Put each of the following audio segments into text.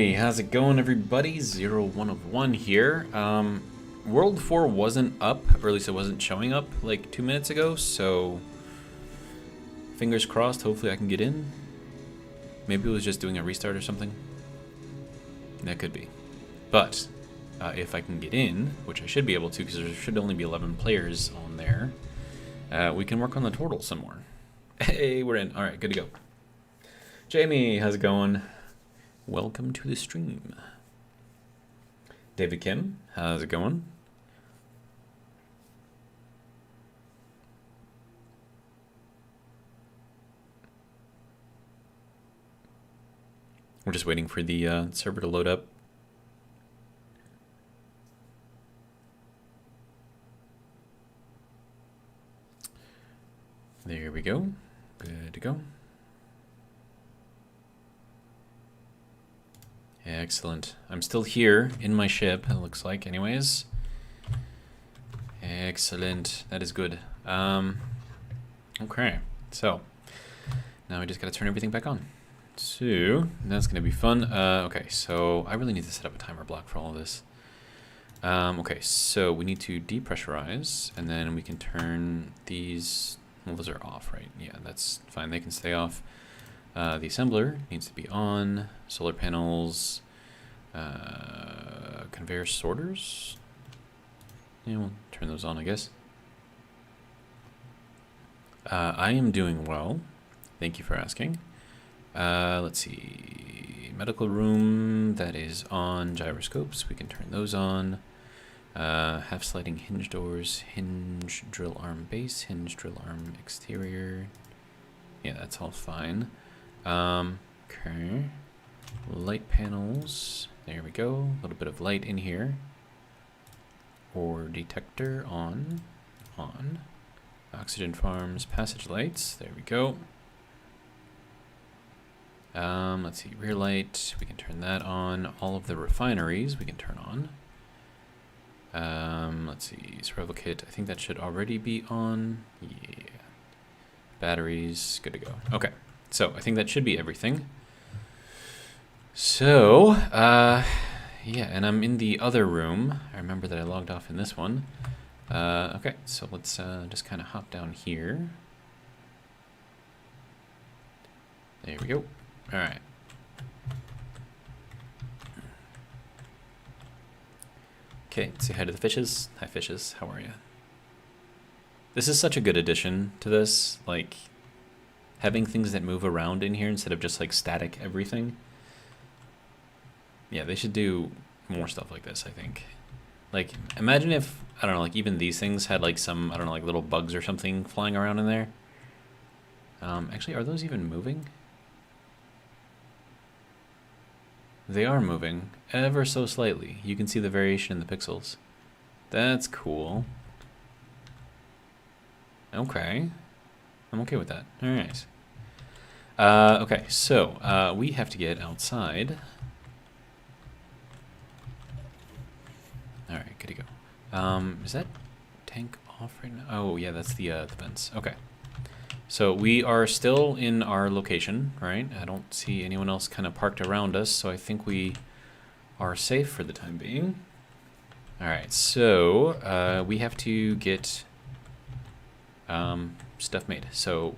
Alrighty, how's it going, everybody? 01 of 1 here. World 4 wasn't up, or at least it wasn't showing up like 2 minutes ago, so fingers crossed, hopefully I can get in. Maybe it was just doing a restart or something. That could be. But if I can get in, which I should be able to because there should only be 11 players on there, we can work on the turtle some more. Hey, we're in. Alright, good to go. Jamie, how's it going? Welcome to the stream. David Kim, how's it going? We're just waiting for the server to load up. There we go. Good to go. Excellent. I'm still here in my ship, it looks like, anyways. Excellent. That is good. Okay, so now we just gotta turn everything back on. So that's gonna be fun. Okay, so I really need to set up a timer block for all of this. Okay, so we need to depressurize, and then we can turn these. Well, those are off, right? Yeah, that's fine. They can stay off. The assembler needs to be on. Solar panels, conveyor sorters. Yeah, we'll turn those on, I guess. I am doing well. Thank you for asking. Let's see. Medical room, that is on. Gyroscopes, we can turn those on. Half sliding hinge doors, hinge drill arm base, hinge drill arm exterior. Yeah, that's all fine. Okay. Light panels. There we go. A little bit of light in here. Or detector on. On. Oxygen farms, passage lights. There we go. Let's see. Rear light. We can turn that on. All of the refineries we can turn on. Let's see. Survival kit. I think that should already be on. Yeah. Batteries. Good to go. Okay. So I think that should be everything. So, yeah, and I'm in the other room. I remember that I logged off in this one. Okay, so let's just kind of hop down here. There we go. All right. Okay, say hi to the fishes. Hi, fishes. How are you? This is such a good addition to this. Like, having things that move around in here instead of just like static everything. Yeah, they should do more stuff like this, I think. Like, imagine if, I don't know, like even these things had like some, I don't know, like little bugs or something flying around in there. Actually, are those even moving? They are moving, ever so slightly. You can see the variation in the pixels. That's cool. Okay. I'm okay with that. All right. Okay, so we have to get outside. All right, good to go. Is that tank off right now? Oh, yeah, that's the vents. Okay. So we are still in our location, right? I don't see anyone else kind of parked around us, so I think we are safe for the time being. All right, so we have to get stuff made. So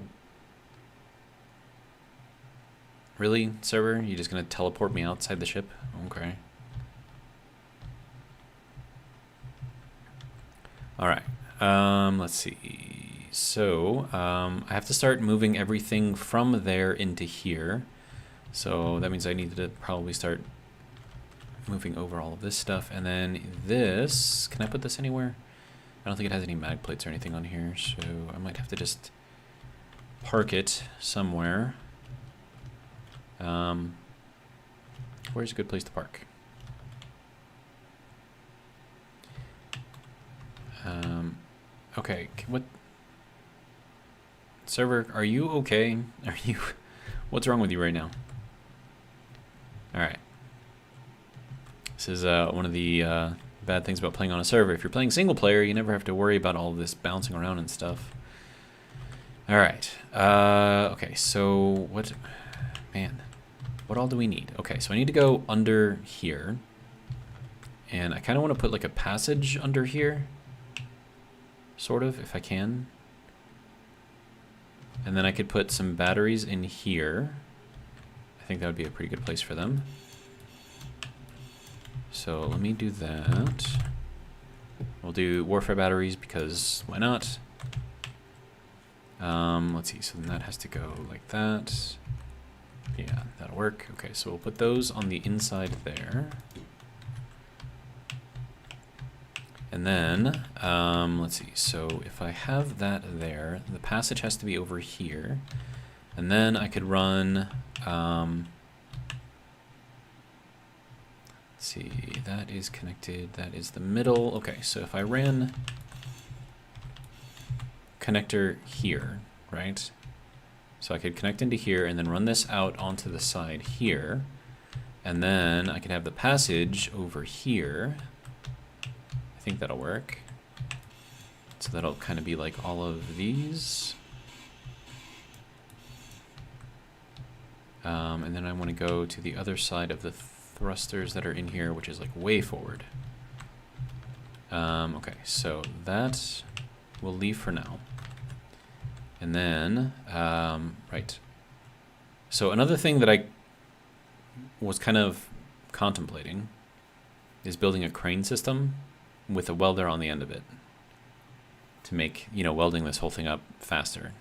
really, server, you just gonna teleport me outside the ship? Okay. All right. Let's see. So I have to start moving everything from there into here. So that means I need to probably start moving over all of this stuff, and then this. Can I put this anywhere? I don't think it has any mag plates or anything on here, so I might have to just park it somewhere. Where's a good place to park? Okay, what? Server, are you okay? Are you? What's wrong with you right now? All right. This is one of the bad things about playing on a server. If you're playing single player, you never have to worry about all this bouncing around and stuff. All right. Okay, so what? Man. What all do we need? Okay, so I need to go under here. And I kind of want to put like a passage under here. Sort of, if I can. And then I could put some batteries in here. I think that would be a pretty good place for them. So let me do that. We'll do warfare batteries because why not? Let's see, so then that has to go like that. Yeah, that'll work. Okay, so we'll put those on the inside there. And then, let's see, so if I have that there, the passage has to be over here. And then I could run, let's see, that is connected, that is the middle. Okay, so if I ran connector here, right? So I could connect into here and then run this out onto the side here. And then I could have the passage over here. I think that'll work. So that'll kind of be like all of these. And then I want to go to the other side of the thrusters that are in here, which is like way forward. Okay, so that we'll leave for now. And then, right. So another thing that I was kind of contemplating is building a crane system with a welder on the end of it to make, you know, welding this whole thing up faster.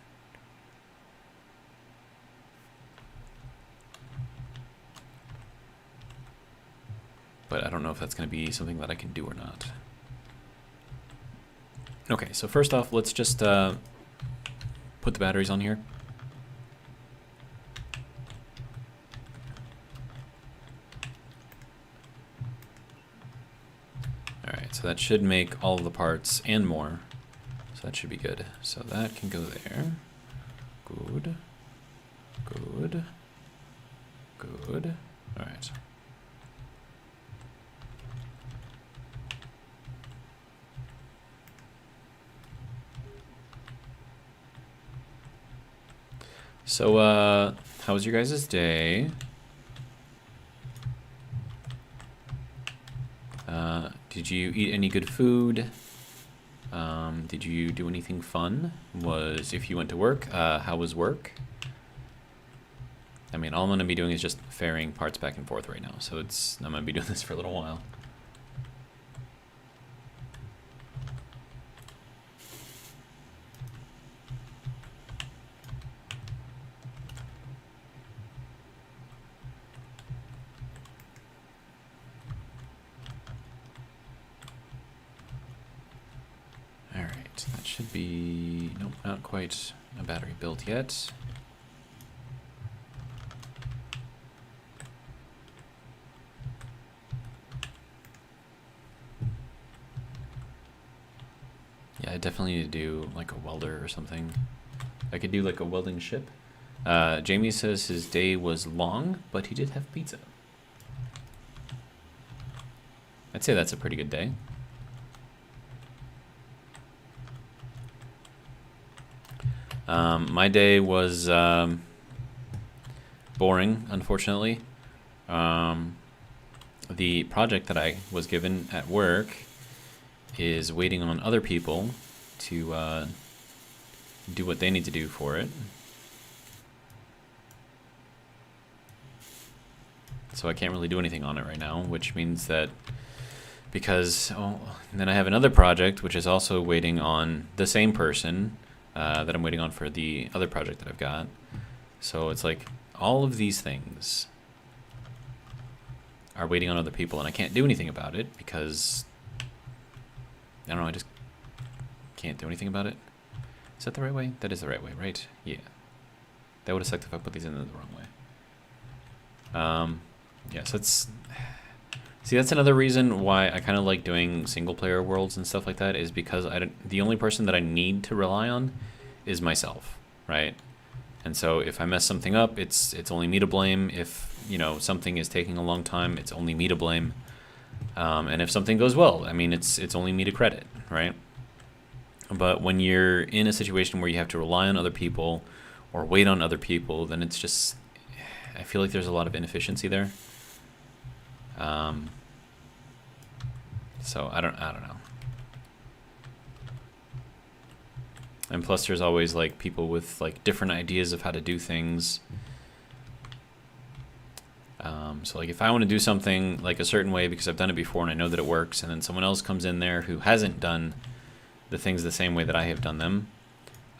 But I don't know if that's going to be something that I can do or not. Okay, so first off, let's just put the batteries on here. Alright, so that should make all of the parts and more. So that should be good. So that can go there. Good. Good. Good. Alright. So, how was your guys' day? Did you eat any good food? Did you do anything fun? If you went to work, how was work? I mean, all I'm going to be doing is just ferrying parts back and forth right now, so I'm going to be doing this for a little while. That should be, nope, not quite a battery built yet. Yeah, I definitely need to do like a welder or something. I could do like a welding ship. Jamie says his day was long, but he did have pizza. I'd say that's a pretty good day. My day was boring, unfortunately. The project that I was given at work is waiting on other people to do what they need to do for it. So I can't really do anything on it right now, which means that then I have another project which is also waiting on the same person that I'm waiting on for the other project that I've got. So it's like all of these things are waiting on other people, and I can't do anything about it because I don't know, I just can't do anything about it. Is that the right way? That is the right way, right? Yeah. That would have sucked if I put these in the wrong way. Yeah, so that's another reason why I kind of like doing single player worlds and stuff like that, is because the only person that I need to rely on is myself, right? And so if I mess something up, it's only me to blame. If, you know, something is taking a long time, it's only me to blame. And if something goes well, I mean, it's only me to credit, right? But when you're in a situation where you have to rely on other people or wait on other people, then it's just, I feel like there's a lot of inefficiency there. So I don't know. And plus there's always like people with like different ideas of how to do things. So like if I want to do something like a certain way because I've done it before and I know that it works, and then someone else comes in there who hasn't done the things the same way that I have done them,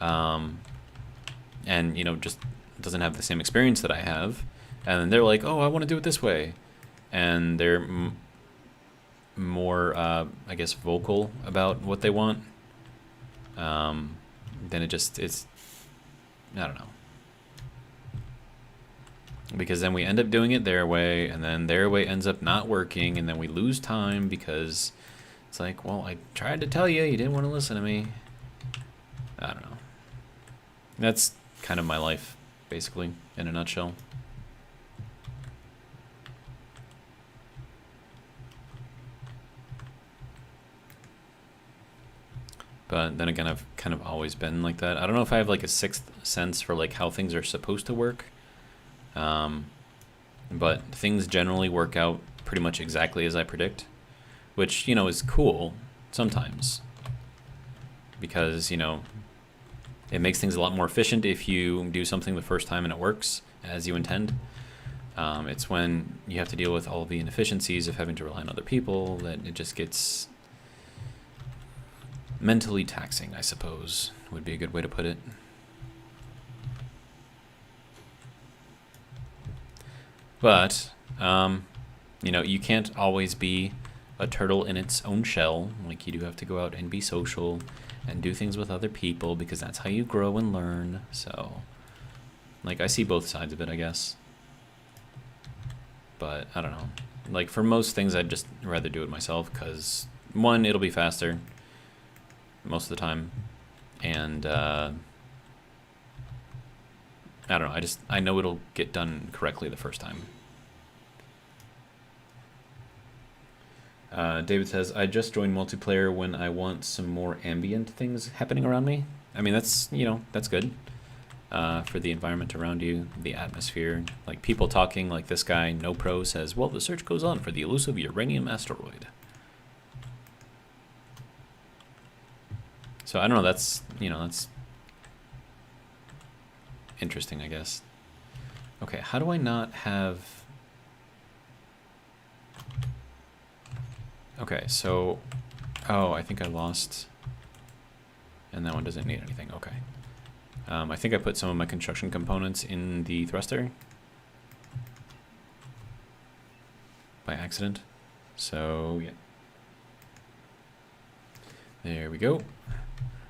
and you know, just doesn't have the same experience that I have, and then they're like, oh, I want to do it this way, and they're more I guess vocal about what they want, then it's I don't know. Because then we end up doing it their way, and then their way ends up not working, and then we lose time because it's like, well, I tried to tell you, you didn't want to listen to me. I don't know. That's kind of my life, basically, in a nutshell. But then again, I've kind of always been like that. I don't know if I have like a sixth sense for like how things are supposed to work. But things generally work out pretty much exactly as I predict, which, you know, is cool sometimes because, you know, it makes things a lot more efficient if you do something the first time and it works as you intend. It's when you have to deal with all the inefficiencies of having to rely on other people that it just gets mentally taxing, I suppose, would be a good way to put it. But, you know, you can't always be a turtle in its own shell. Like, you do have to go out and be social and do things with other people because that's how you grow and learn. So, like, I see both sides of it, I guess. But, I don't know. Like, for most things, I'd just rather do it myself because, one, it'll be faster most of the time. And, I don't know, I know it'll get done correctly the first time. David says, I just joined multiplayer when I want some more ambient things happening around me. I mean, that's, you know, that's good. For the environment around you, the atmosphere, like people talking, like this guy, No Pro, says, well, the search goes on for the elusive uranium asteroid. So I don't know, that's, you know, that's interesting, I guess. Okay, how do I not have... Okay, so... Oh, I think I lost... And that one doesn't need anything, okay. I think I put some of my construction components in the thruster. By accident. So, yeah. There we go.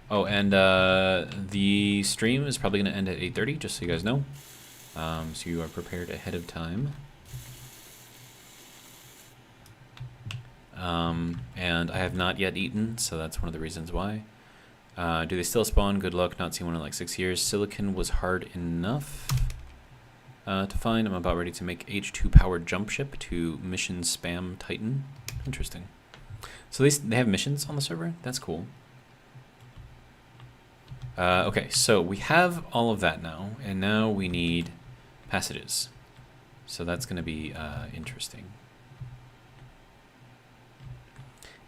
Oh, and the stream is probably going to end at 8:30, just so you guys know. So you are prepared ahead of time. And I have not yet eaten, so that's one of the reasons why. Do they still spawn? Good luck. Not seen one in like 6 years. Silicon was hard enough to find. I'm about ready to make H2 powered jump ship to mission spam Titan. Interesting. So they have missions on the server? That's cool. Okay, so we have all of that now, and now we need passages. So that's going to be interesting.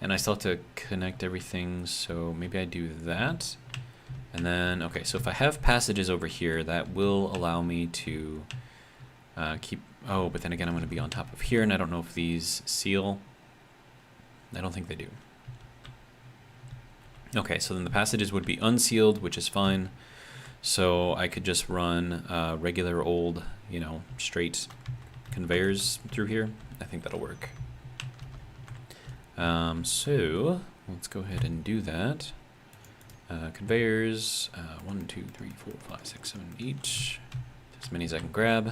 And I still have to connect everything, so maybe I do that. And then, okay, so if I have passages over here, that will allow me to keep... Oh, but then again, I'm going to be on top of here, and I don't know if these seal. I don't think they do. Okay, so then the passages would be unsealed, which is fine. So I could just run regular old, you know, straight conveyors through here. I think that'll work. So let's go ahead and do that. Conveyors, 1, 2, 3, 4, 5, 6, 7 each. As many as I can grab.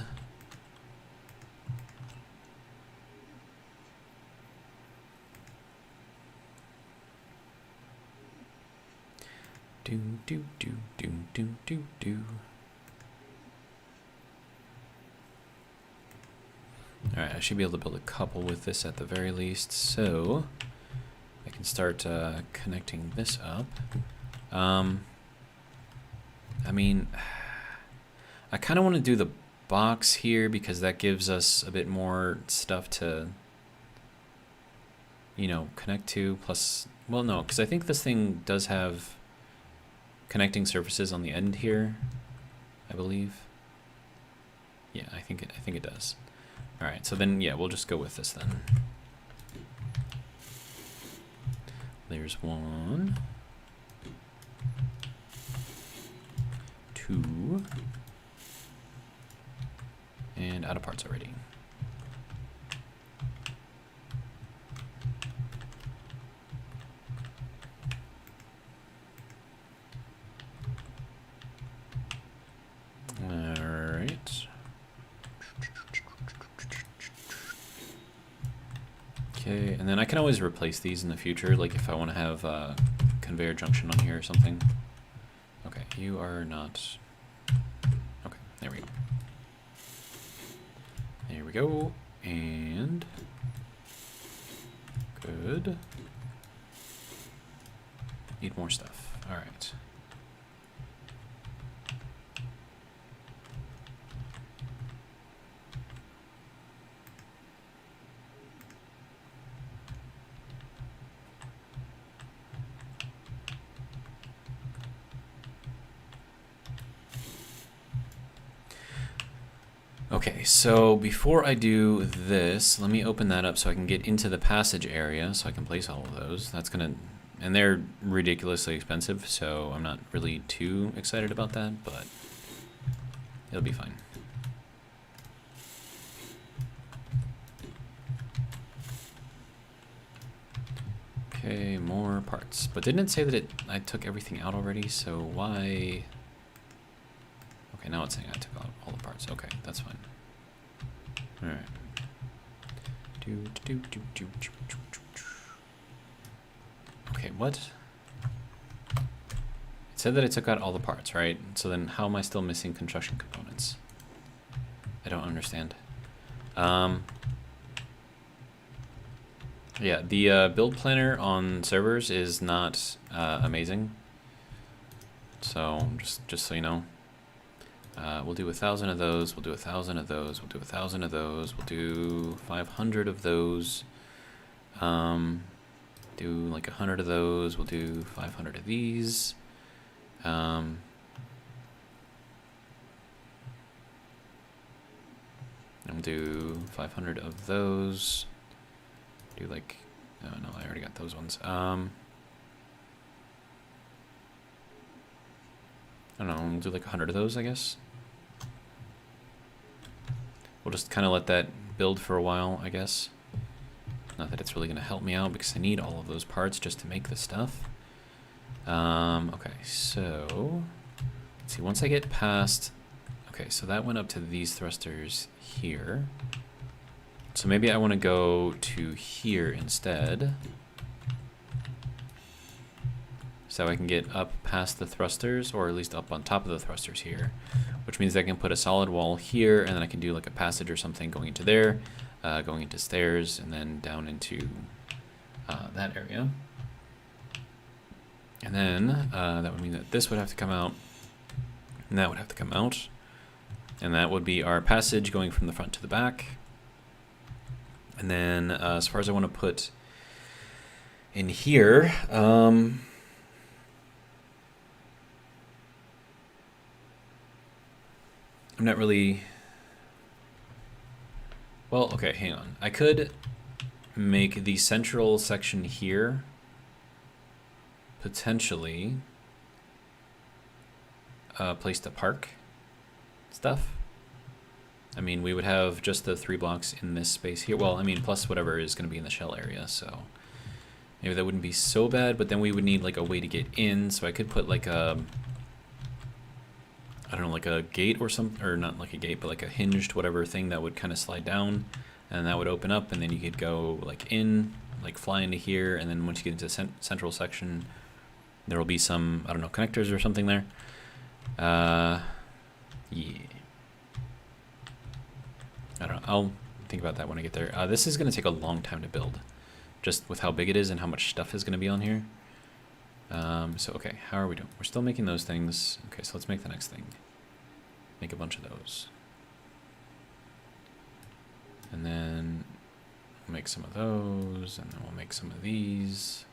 Do do do do do do do. Alright, I should be able to build a couple with this at the very least, so I can start connecting this up. I mean, I kind of want to do the box here because that gives us a bit more stuff to, you know, connect to. Plus, well, no, because I think this thing does have connecting surfaces on the end here, I believe. Yeah, I think it does. All right, so then yeah, we'll just go with this then. There's 1, 2, and out of parts already. All right. Okay, and then I can always replace these in the future, like if I want to have a conveyor junction on here or something. Okay, you are not... Okay, there we go. There we go, and... Good. Need more stuff. All right. Okay, so before I do this, let me open that up so I can get into the passage area so I can place all of those. That's gonna, and they're ridiculously expensive, so I'm not really too excited about that, but it'll be fine. Okay, more parts. But didn't it say that I took everything out already, so why... Okay, now it's saying I took out all the parts. Okay, that's fine. All right. Okay, what? It said that I took out all the parts, right? So then how am I still missing construction components? I don't understand. Yeah, the build planner on servers is not amazing. So just so you know. We'll do 1,000 of those, we'll do 1,000 of those, we'll do 1,000 of those, we'll do 500 of those, do like 100 of those, we'll do 500 of these, and we'll do 500 of those, do like, oh no, I already got those ones, I don't know, we'll do like 100 of those, I guess. We'll just kind of let that build for a while, I guess. Not that it's really going to help me out because I need all of those parts just to make the stuff. Okay, so let's see, once I get past, okay, so that went up to these thrusters here. So maybe I want to go to here instead. So I can get up past the thrusters, or at least up on top of the thrusters here, which means I can put a solid wall here, and then I can do like a passage or something going into there, going into stairs, and then down into that area. And then that would mean that this would have to come out, and that would have to come out, and that would be our passage going from the front to the back. And then as far as I want to put in here, I'm not really, well, okay, hang on. I could make the central section here potentially a place to park stuff. I mean, we would have just the 3 blocks in this space here. Well, I mean, plus whatever is going to be in the shell area, so maybe that wouldn't be so bad, but then we would need like a way to get in, so I could put like a, I don't know, like a gate or something, or not like a gate, but like a hinged whatever thing that would kind of slide down, and that would open up, and then you could go like in, like fly into here, and then once you get into the central section, there will be some, I don't know, connectors or something there. Yeah. I don't know, I'll think about that when I get there. This is going to take a long time to build, just with how big it is and how much stuff is going to be on here. So, okay, how are we doing? We're still making those things. Okay, so let's make the next thing. Make a bunch of those. And then we'll make some of those, and then we'll make some of these.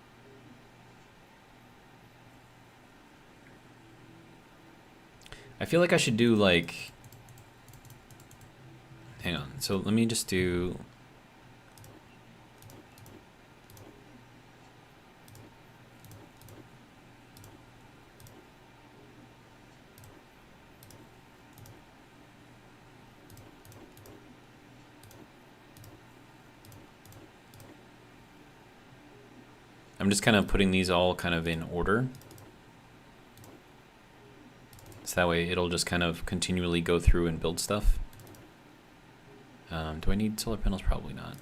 I feel like I should do like, hang on, so let me just do, I'm just kind of putting these all kind of in order. So that way it'll just kind of continually go through and build stuff. Do I need solar panels? Probably not.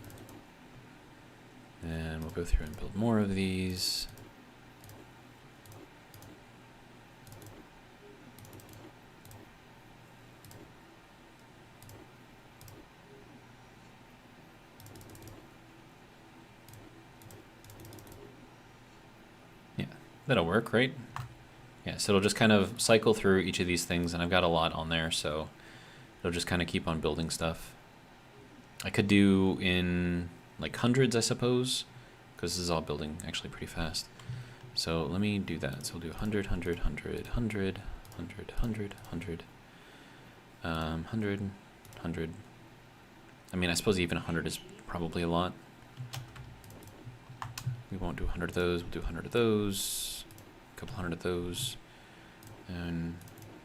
And we'll go through and build more of these. Yeah, that'll work, right? Yeah, so it'll just kind of cycle through each of these things, and I've got a lot on there, so it'll just kind of keep on building stuff. I could do in like hundreds, I suppose, because this is all building actually pretty fast. So let me do that. So we'll do 100, 100, 100, 100, 100, 100, 100, 100, 100. I mean, I suppose even 100 is probably a lot. We won't do 100 of those. We'll do 100 of those, a couple hundred of those, and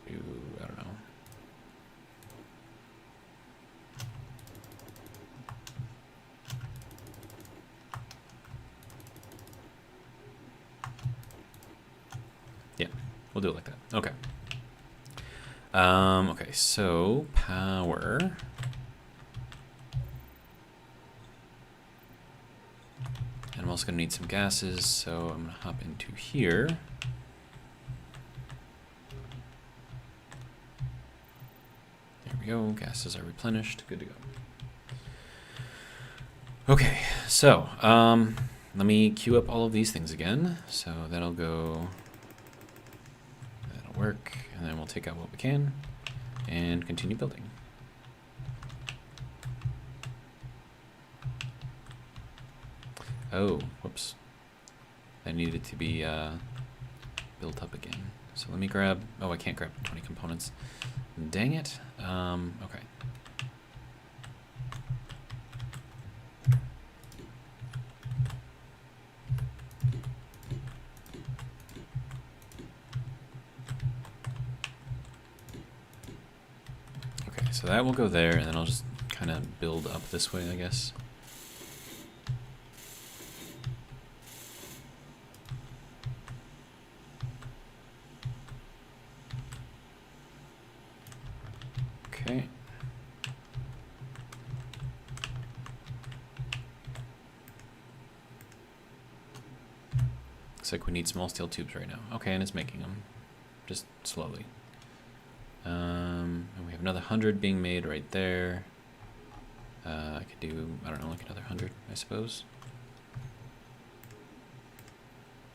do, I don't know. Yeah, we'll do it like that. Okay. Okay, so power. And I'm also going to need some gases, so I'm going to hop into here. There we go. Gases are replenished. Good to go. Okay, so let me queue up all of these things again. So that'll go. That'll work, and then we'll take out what we can and continue building. Oh, whoops. That needed to be built up again. So let me grab, oh, I can't grab 20 components. Dang it. Okay. Okay, so that will go there, and then I'll just kind of build up this way, I guess. Okay. Looks like we need small steel tubes right now. Okay, and it's making them, just slowly. And we have another 100 being made right there. I could do, I don't know, like another 100, I suppose.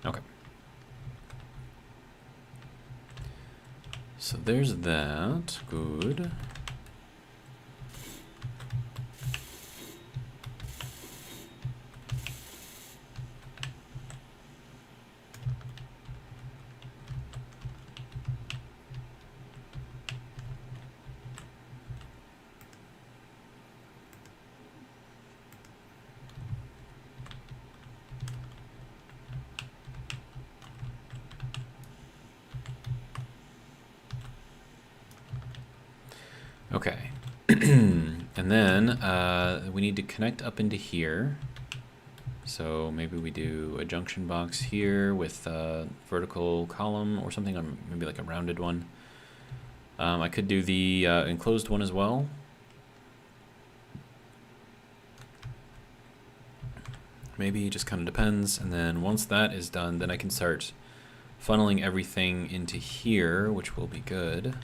Okay. So there's that. Good. Okay. And then we need to connect up into here. So maybe we do a junction box here with a vertical column or something, or maybe like a rounded one. I could do the enclosed one as well. Maybe it just kind of depends. And then once that is done, then I can start funneling everything into here, which will be good.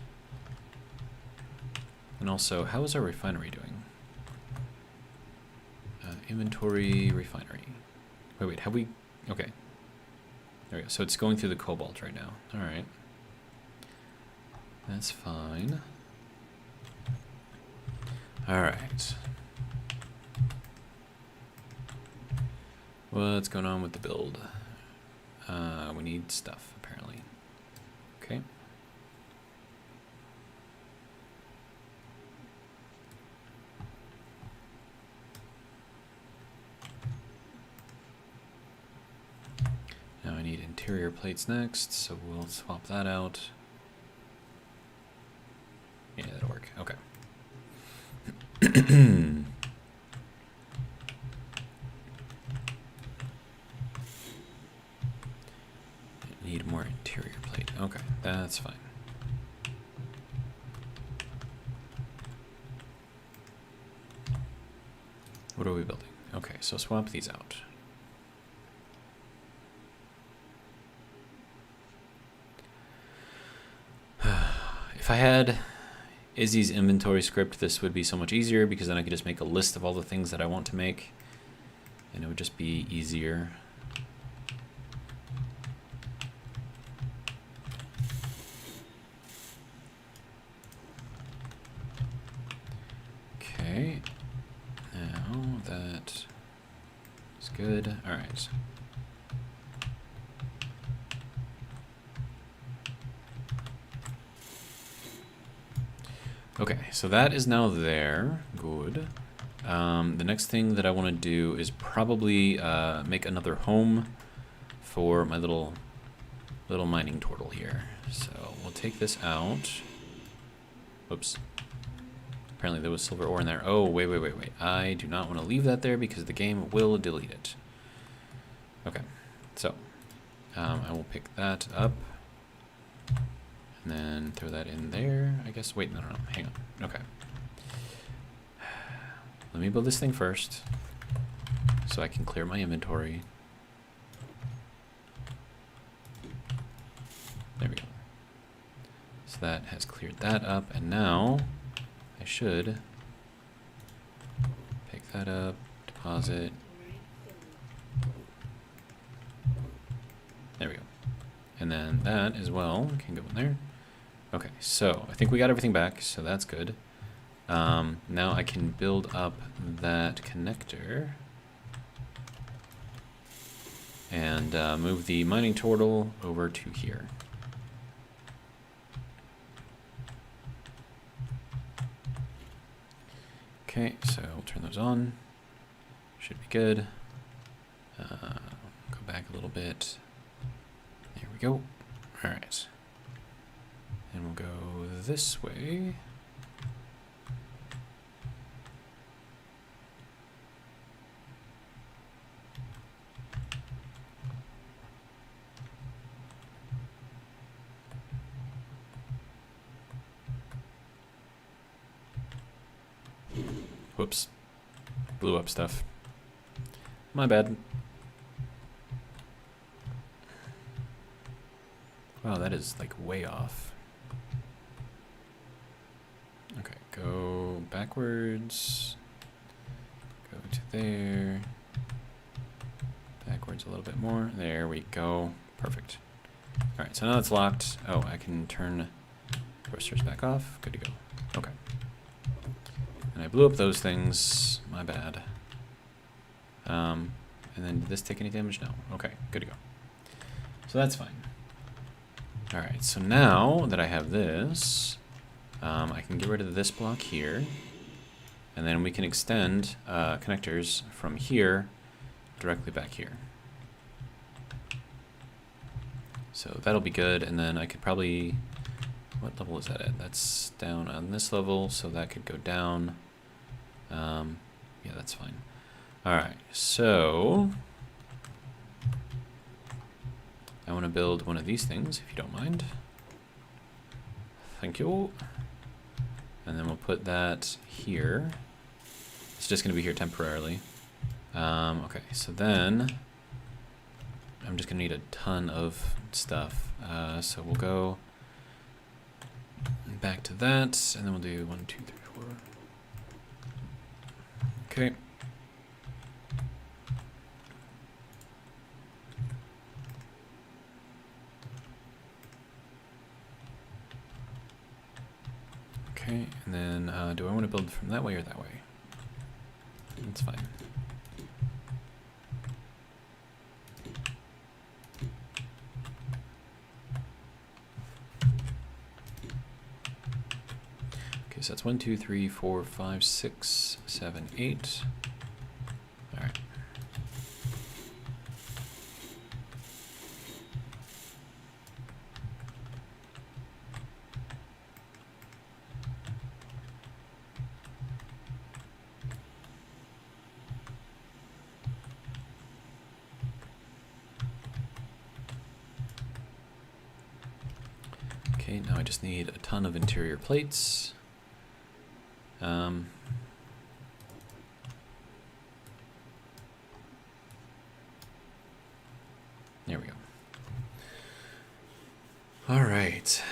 And also, how is our refinery doing? Inventory, refinery. Wait, have we? Okay. There we go. So it's going through the cobalt right now. All right. That's fine. All right. What's going on with the build? We need stuff, apparently. Okay. Now I need interior plates next, so we'll swap that out. Yeah, that'll work. Okay. Need more interior plate. Okay, that's fine. What are we building? Okay, so swap these out. If I had Izzy's inventory script, this would be so much easier because then I could just make a list of all the things that I want to make and it would just be easier. Okay, now that is good. All right. Okay, so that is now there. Good. The next thing that I want to do is probably make another home for my little mining turtle here. So we'll take this out. Oops. Apparently there was silver ore in there. Oh, wait. I do not want to leave that there because the game will delete it. Okay, so I will pick that up. And then throw that in there, I guess. Wait, no, hang on. Okay. Let me build this thing first so I can clear my inventory. There we go. So that has cleared that up, and now I should pick that up, deposit. There we go. And then that as well can go in there. Okay, so I think we got everything back, so that's good. Now I can build up that connector and move the mining turtle over to here. Okay, so we'll turn those on. Should be good. Go back a little bit. There we go. All right. And we'll go this way. Whoops. Blew up stuff. My bad. Wow, that is like way off. Okay, go backwards. Go to there. Backwards a little bit more. There we go. Perfect. Alright, so now it's locked. Oh, I can turn thrusters back off. Good to go. Okay. And I blew up those things. My bad. And then did this take any damage? No. Okay, good to go. So that's fine. Alright, so now that I have this, I can get rid of this block here. And then we can extend connectors from here directly back here. So that'll be good. And then I could probably... What level is that at? That's down on this level, so that could go down. Yeah, that's fine. Alright, so... I want to build one of these things, if you don't mind. Thank you. And then we'll put that here. It's just going to be here temporarily. Okay, so then... I'm just going to need a ton of stuff. So we'll go back to that, and then we'll do 1, 2, 3, 4. Okay. Okay, and then do I want to build from that way or that way? That's fine. so that's 1, 2, 3, 4, 5, 6, 7, 8. All right. Okay, now I just need a ton of interior plates. There we go. All right.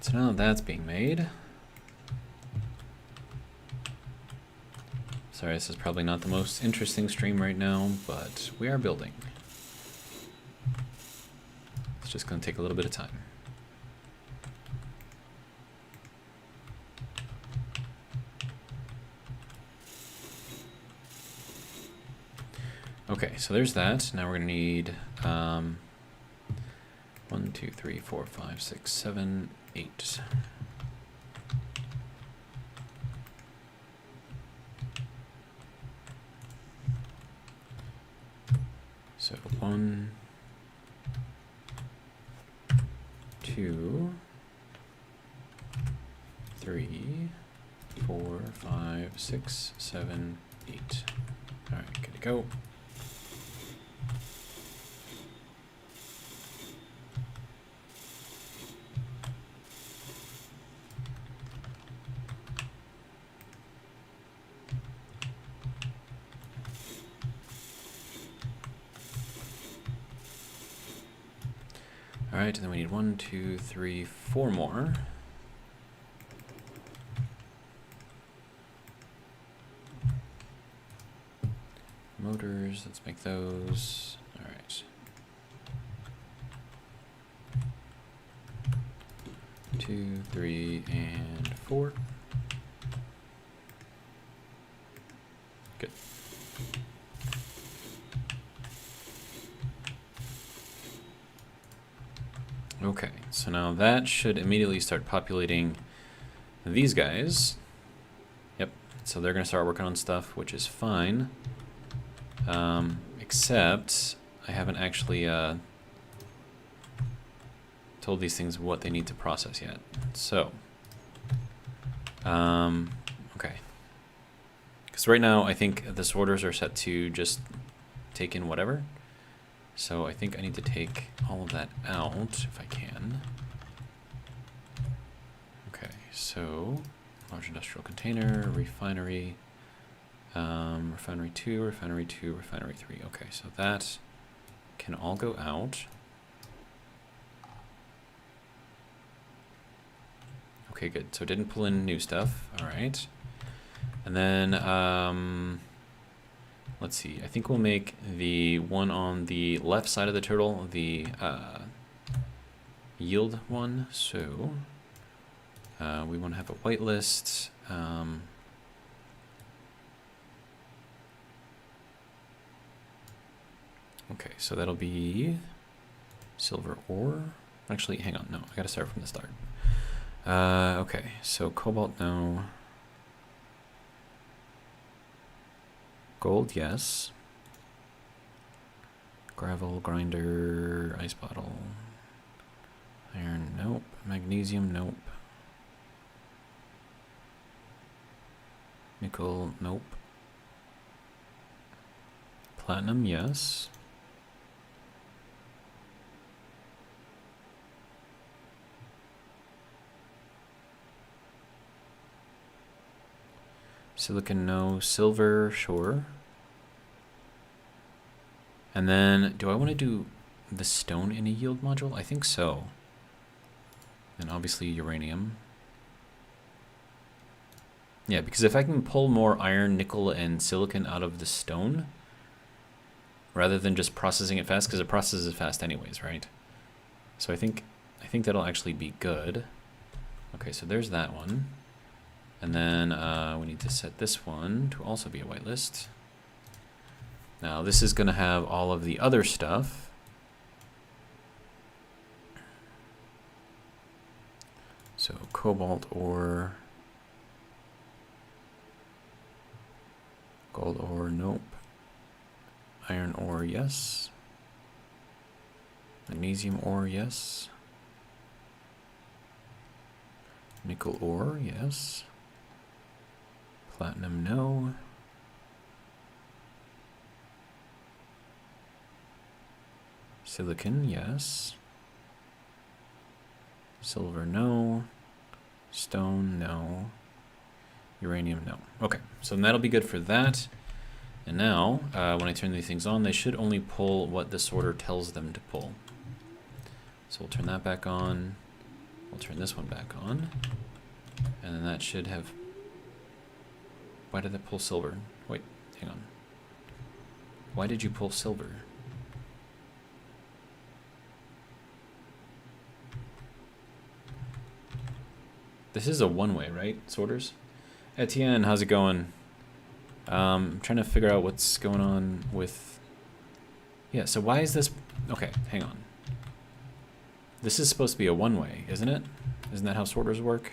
So now that's being made. Sorry, this is probably not the most interesting stream right now, but we are building. It's just going to take a little bit of time. Okay, so there's that. Now we're going to need 1, 2, 3, 4, 5, 6, 7, 8. So 1, 2, 3, 4, 5, 6, 7, 8. All right, good to go. All right, and then we need 1, 2, 3, 4 more. Motors, let's make those. All right. 2, 3, and 4. Good. Okay, so now that should immediately start populating these guys. Yep, so they're going to start working on stuff, which is fine. Except I haven't actually told these things what they need to process yet. So, okay. Because right now I think the sorters are set to just take in whatever. So I think I need to take all of that out if I can. Okay, so large industrial container, refinery, refinery 2, refinery 2, refinery 3. Okay, so that can all go out. Okay, good. So it didn't pull in new stuff. All right. And then, let's see. I think we'll make the one on the left side of the turtle the yield one. So we want to have a whitelist. Okay, so that'll be silver ore. Actually, hang on. No, I got to start from the start. Okay, so cobalt, no. Gold, yes. Gravel, grinder, ice bottle. Iron, nope. Magnesium, nope. Nickel, nope. Platinum, yes. Silicon, no. Silver, sure. And then, do I want to do the stone in a yield module? I think so. And obviously uranium. Yeah, because if I can pull more iron, nickel, and silicon out of the stone, rather than just processing it fast, because it processes fast anyways, right? So I think that'll actually be good. Okay, so there's that one. And then we need to set this one to also be a whitelist. Now this is going to have all of the other stuff. So cobalt ore. Gold ore, nope. Iron ore, yes. Magnesium ore, yes. Nickel ore, yes. Platinum, no. Silicon, yes. Silver, no. Stone, no. Uranium, no. Okay, so that'll be good for that. And now, when I turn these things on, they should only pull what the sorter tells them to pull. So we'll turn that back on. We'll turn this one back on. And then that should have... Why did that pull silver? Wait, hang on. Why did you pull silver? This is a one-way, right? Sorters? Etienne, how's it going? I'm trying to figure out what's going on with... Yeah, so why is this... Okay, hang on. This is supposed to be a one-way, isn't it? Isn't that how sorters work?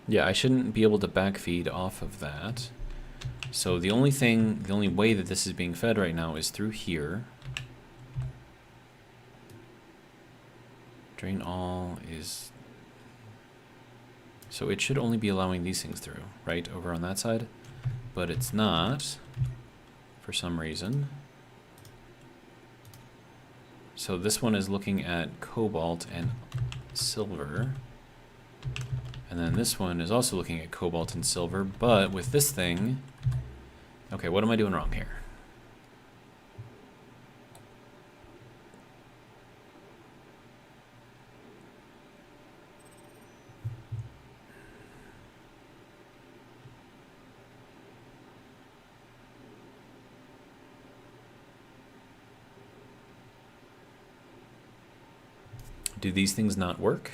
Yeah, I shouldn't be able to backfeed off of that. So the only way that this is being fed right now is through here. Drain all is... So it should only be allowing these things through, right? Over on that side. But it's not, for some reason. So this one is looking at cobalt and silver. And then this one is also looking at cobalt and silver, but with this thing... Okay, what am I doing wrong here? Do these things not work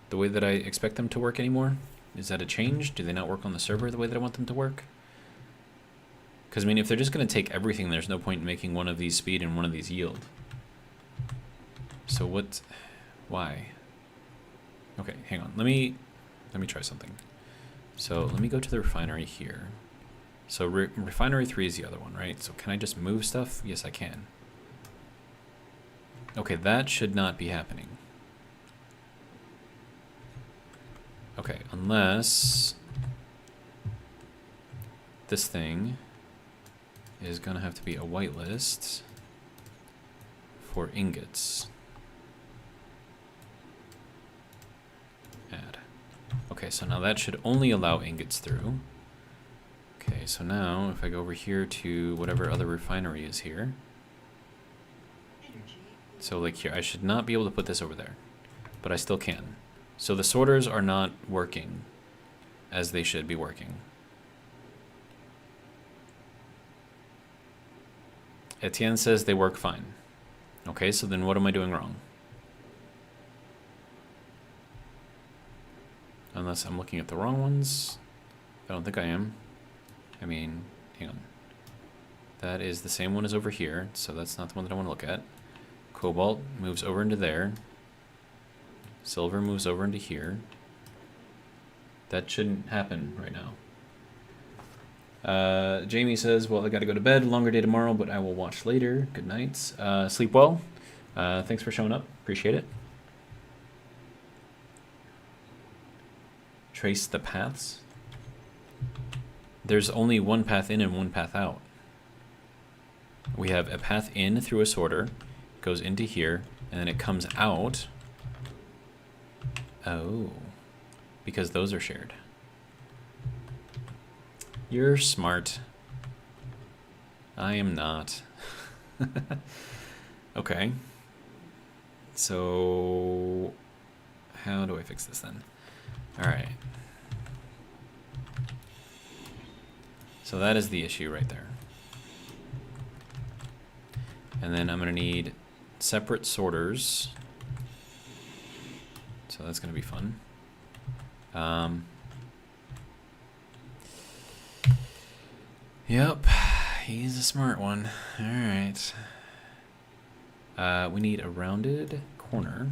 the way that I expect them to work anymore? Is that a change? Do they not work on the server the way that I want them to work? Because, I mean, if they're just going to take everything, there's no point in making one of these speed and one of these yield. So what... Why? Okay, hang on. Let me try something. So let me go to the refinery here. So refinery 3 is the other one, right? So can I just move stuff? Yes, I can. Okay, that should not be happening. Okay, unless this thing is gonna have to be a whitelist for ingots. Add. Okay, so now that should only allow ingots through. Okay, so now if I go over here to whatever other refinery is here. So like here, I should not be able to put this over there, but I still can. So the sorters are not working as they should be working. Etienne says they work fine. Okay, so then what am I doing wrong? Unless I'm looking at the wrong ones. I don't think I am. I mean, hang on. That is the same one as over here, so that's not the one that I want to look at. Cobalt moves over into there. Silver moves over into here. That shouldn't happen right now. Jamie says, well, I gotta go to bed. Longer day tomorrow, but I will watch later. Good night. Sleep well. Thanks for showing up. Appreciate it. Trace the paths. There's only one path in and one path out. We have a path in through a sorter, goes into here, and then it comes out. Oh, because those are shared. You're smart. I am not. Okay. So, how do I fix this then? All right. So that is the issue right there. And then I'm going to need separate sorters. So that's going to be fun. Yep, he's a smart one. Alright. We need a rounded corner.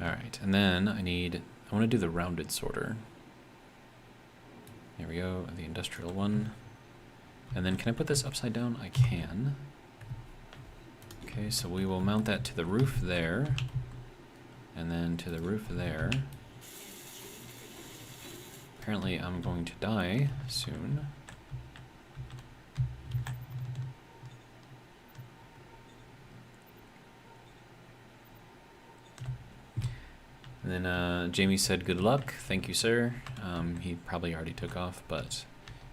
Alright, and then I want to do the rounded sorter. There we go, the industrial one. And then can I put this upside down? I can. Okay, so we will mount that to the roof there. And then to the roof there. Apparently I'm going to die soon. And then Jamie said, good luck. Thank you, sir. He probably already took off, but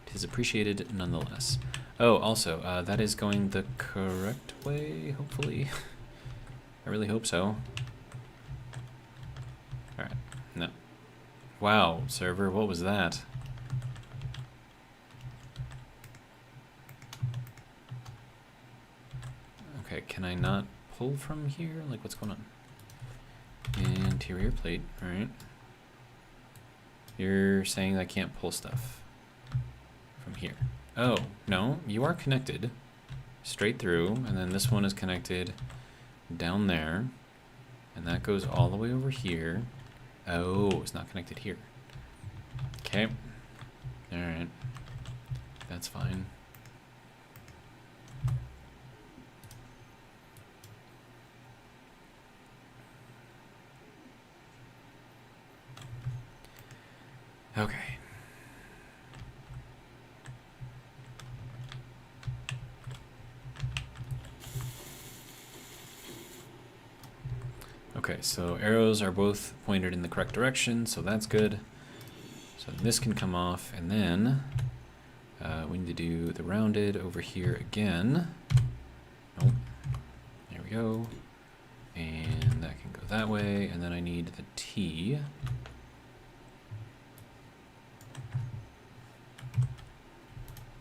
it is appreciated nonetheless. Oh, also, that is going the correct way, hopefully. I really hope so. Alright, no. Wow, server, what was that? Okay, can I not pull from here? Like, what's going on? Interior plate, alright. You're saying I can't pull stuff from here. Oh, no, you are connected straight through, and then this one is connected down there, and that goes all the way over here. Oh, it's not connected here. Okay. Alright. That's fine. Okay. Okay, so arrows are both pointed in the correct direction, so that's good. So this can come off, and then we need to do the rounded over here again. Nope. There we go. And that can go that way, and then I need the T.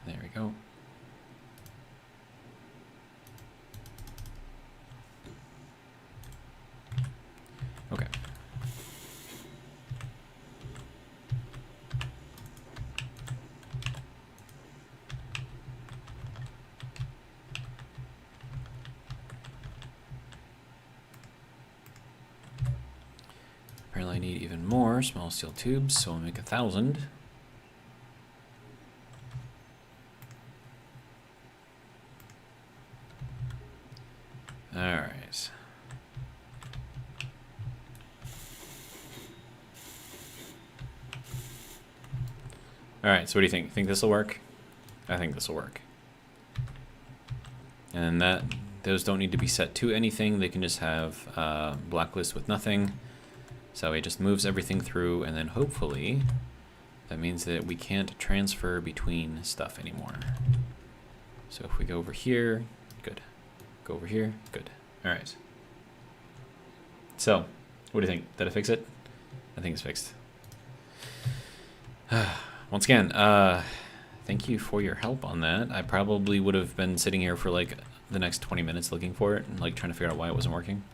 There we go. Okay. Apparently I need even more small steel tubes, so I'll make 1,000. Alright. Alright, so what do you think? Think this will work? I think this will work. And those don't need to be set to anything. They can just have blacklist with nothing. So it just moves everything through, and then hopefully that means that we can't transfer between stuff anymore. So if we go over here, good. Go over here, good. Alright. So, what do you think? Did I fix it? I think it's fixed. Once again, thank you for your help on that. I probably would have been sitting here for like the next 20 minutes looking for it and like trying to figure out why it wasn't working.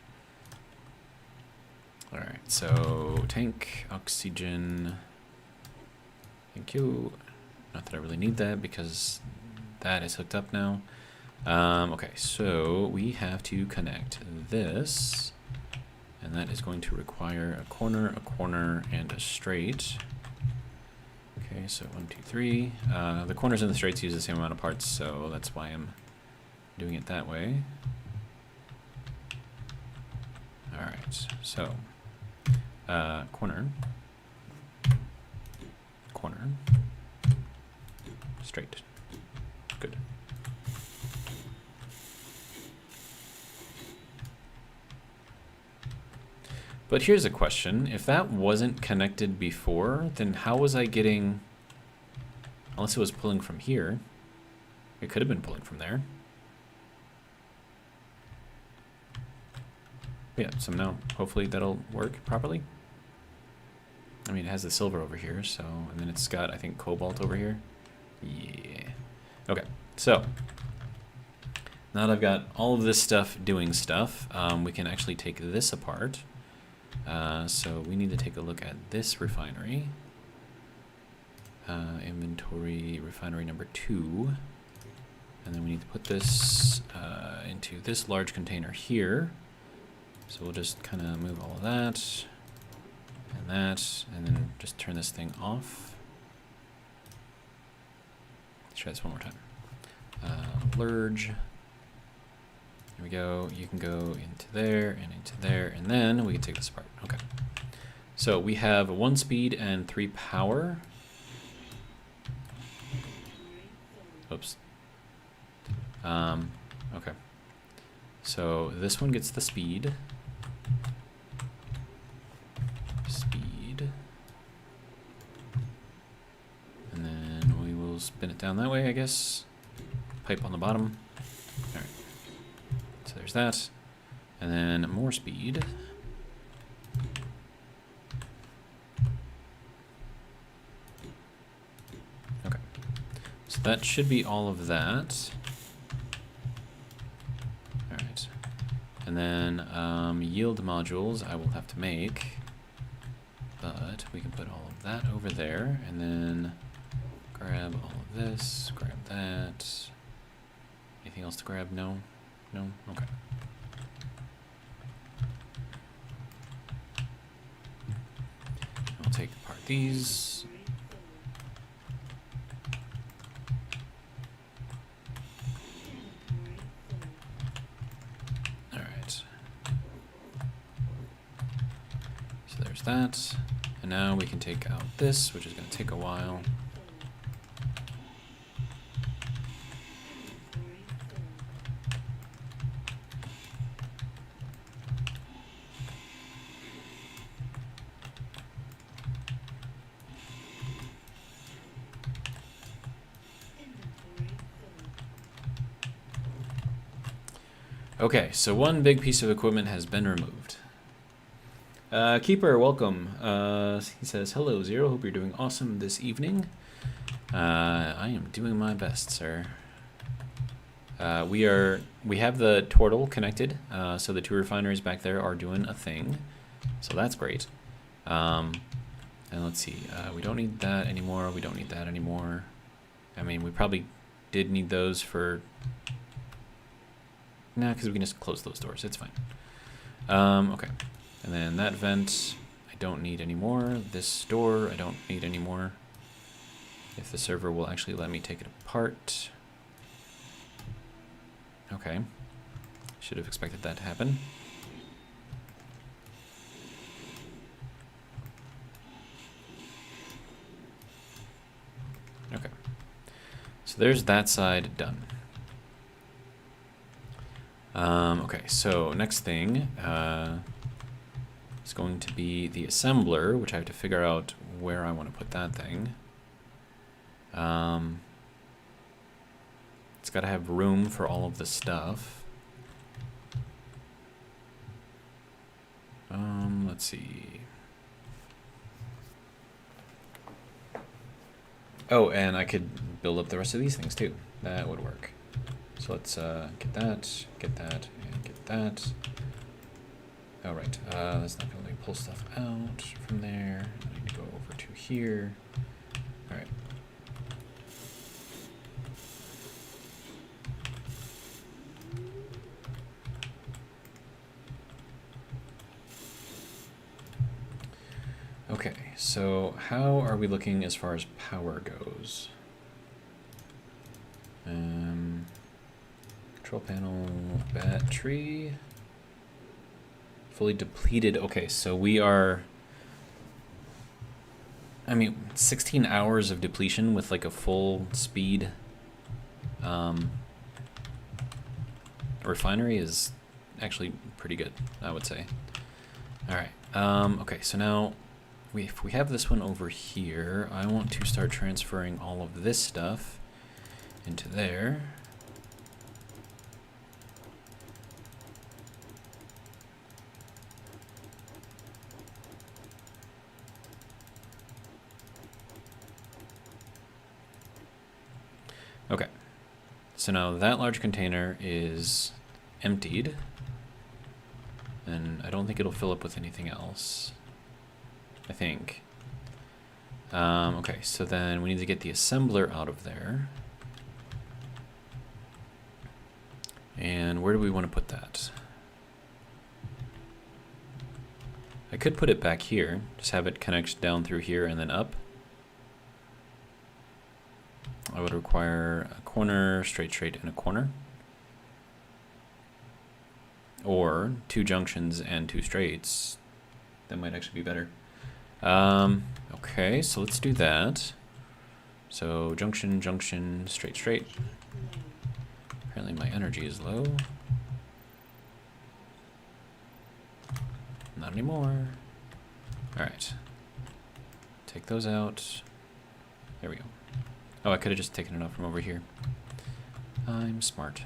Alright, so tank, oxygen. Thank you. Not that I really need that because that is hooked up now. Okay, so we have to connect this, and that is going to require a corner, and a straight. Okay, so 1, 2, 3. The corners and the straights use the same amount of parts, so that's why I'm doing it that way. Alright, so corner, straight, good. But here's a question. If that wasn't connected before, then how was I getting... Unless it was pulling from here. It could have been pulling from there. Yeah, so now hopefully that'll work properly. I mean, it has the silver over here, so... And then it's got, I think, cobalt over here. Yeah. Okay, so... Now that I've got all of this stuff doing stuff, we can actually take this apart. So we need to take a look at this refinery. Inventory refinery number 2. And then we need to put this into this large container here. So we'll just kind of move all of that, and then just turn this thing off. Let's try this one more time. Lurge. There we go. You can go into there, and then we can take this apart. Okay. So we have 1 speed and 3 power. Oops. Okay. So this one gets the speed. And then we will spin it down that way, I guess. Pipe on the bottom. All right. So there's that. And then more speed. Okay. So that should be all of that. All right. And then yield modules I will have to make. But we can put all of that over there, and then grab all of this, grab that. Anything else to grab? No? No? Okay. I'll take apart these. Alright. So there's that. And now we can take out this, which is going to take a while. Okay, so one big piece of equipment has been removed. Keeper, welcome. He says, hello, Zero. Hope you're doing awesome this evening. I am doing my best, sir. We have the turtle connected, so the 2 refineries back there are doing a thing. So that's great. And let's see, we don't need that anymore. We don't need that anymore. I mean, we probably did need those for... Nah, because we can just close those doors. It's fine. Okay. And then that vent, I don't need anymore. This door, I don't need anymore. If the server will actually let me take it apart. Okay. Should have expected that to happen. Okay. So there's that side done. Okay, so next thing is going to be the assembler, which I have to figure out where I want to put that thing. It's got to have room for all of the stuff. Let's see. Oh, and I could build up the rest of these things too. That would work. So let's get that, and get that. All right, that's not going to let me pull stuff out from there. I need to go over to here. All right. Okay, so how are we looking as far as power goes? Control panel, battery, fully depleted. Okay, so we are, I mean, 16 hours of depletion with like a full speed refinery is actually pretty good, I would say. All right, okay, so now if we have this one over here, I want to start transferring all of this stuff into there. so now that large container is emptied. And I don't think it'll fill up with anything else. I think. Okay, so then we need to get the assembler out of there. And where do we want to put that? I could put it back here, just have it connect down through here and then up. I would require a corner, straight, and a corner. Or 2 junctions and 2 straights. That might actually be better. Okay, so let's do that. So junction, straight. Apparently my energy is low. Not anymore. Alright. Take those out. There we go. Oh, I could have just taken it out from over here. I'm smart.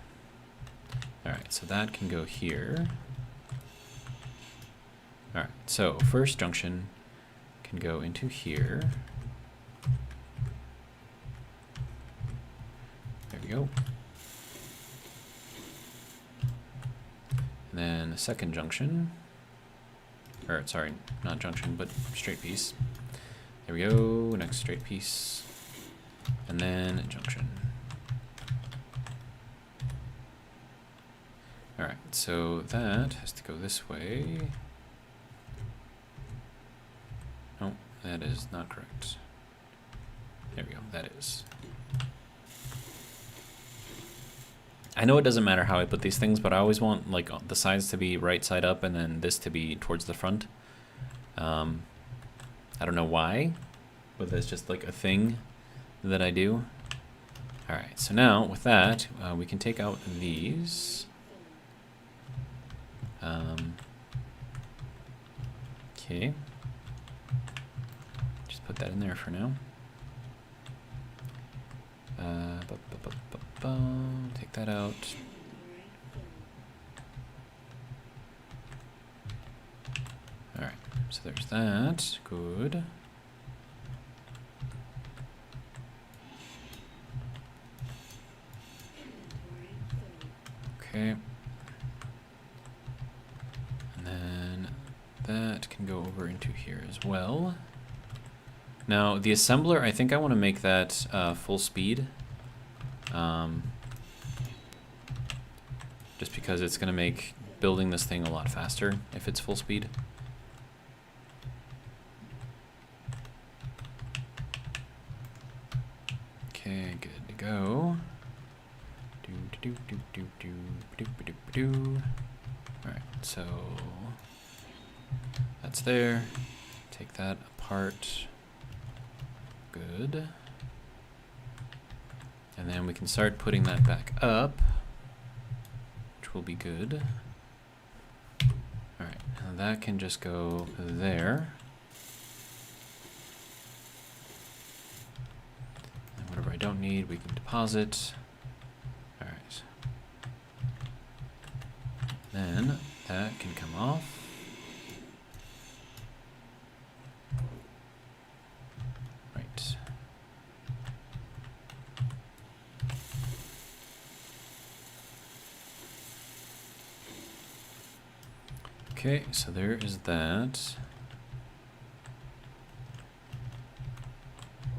Alright, so that can go here. Alright, so first junction can go into here. There we go. And then the second junction. Or, sorry, not junction, but straight piece. There we go, next straight piece. And then a junction. Alright, so that has to go this way. No, that is not correct. There we go, that is. I know it doesn't matter how I put these things, but I always want like the sides to be right side up and then this to be towards the front. I don't know why, but that's just like a thing that I do. Alright, so now with that, we can take out these. Okay. Just put that in there for now. Take that out. Alright, so there's that. Good. Okay. And then that can go over into here as well. Now, the assembler, I think I want to make that full speed. Just because it's going to make building this thing a lot faster if it's full speed. Okay, good to go. Alright, so that's there. Take that apart. Good. And then we can start putting that back up, which will be good. Alright, and that can just go there. And whatever I don't need, we can deposit. Alright. Then that can come off. Right. Okay, so there is that.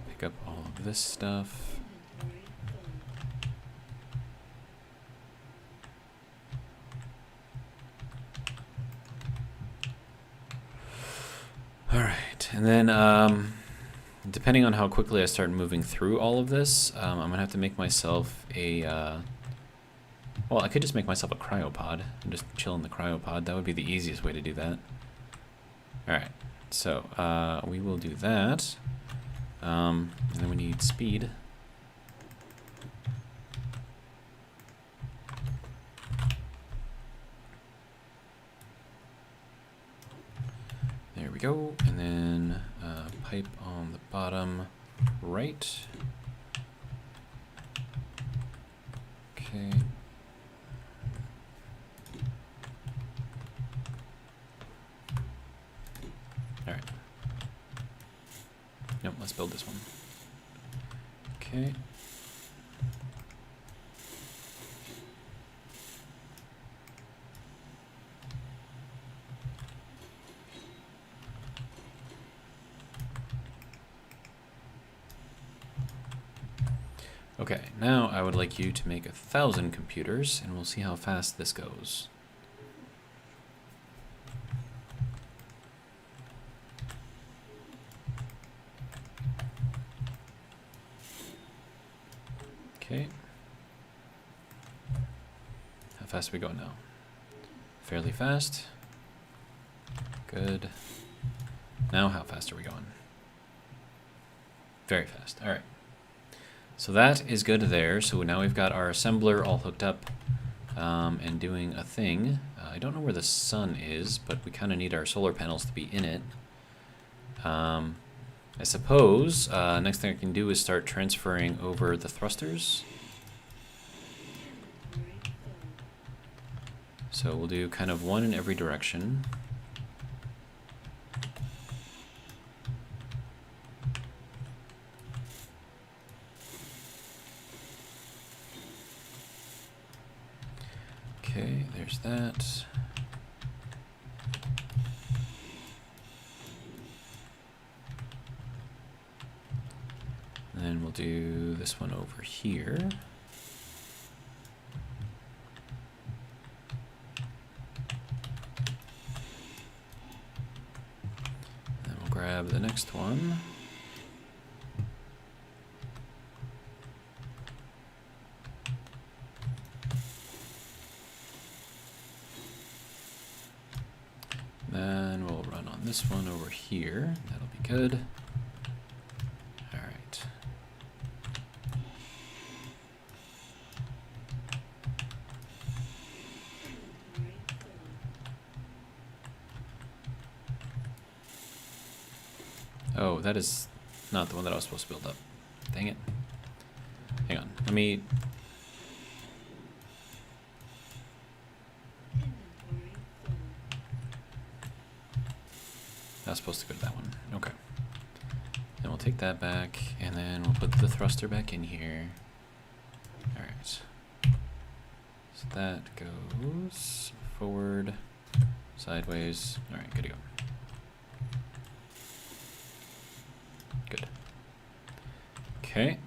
Pick up all of this stuff. All right, and then depending on how quickly I start moving through all of this, I'm gonna have to make myself a well, I could just make myself a cryopod and just chill in the cryopod. That would be the easiest way to do that. Alright, so we will do that. And then we need speed. There we go. And then pipe on the bottom right. Okay. Alright. Nope, let's build this one. Okay. Okay, now I would like you to make 1,000 computers, and we'll see how fast this goes. Okay. How fast are we going now? Fairly fast. Good. Now how fast are we going? Very fast. All right. So that is good there. So now we've got our assembler all hooked up and doing a thing. I don't know where the sun is, but we kind of need our solar panels to be in it. I suppose next thing I can do is start transferring over the thrusters. So we'll do kind of one in every direction. Okay, there's that. And then we'll do this one over here. And then we'll grab the next one. Then we'll run on this one over here. That'll be good. All right. Oh, that is not the one that I was supposed to build up. Dang it. Hang on. Let me... Not supposed to go to that one. Okay. Then we'll take that back, and then we'll put the thruster back in here. Alright. So that goes forward, sideways. Alright, good to go. Good. Okay.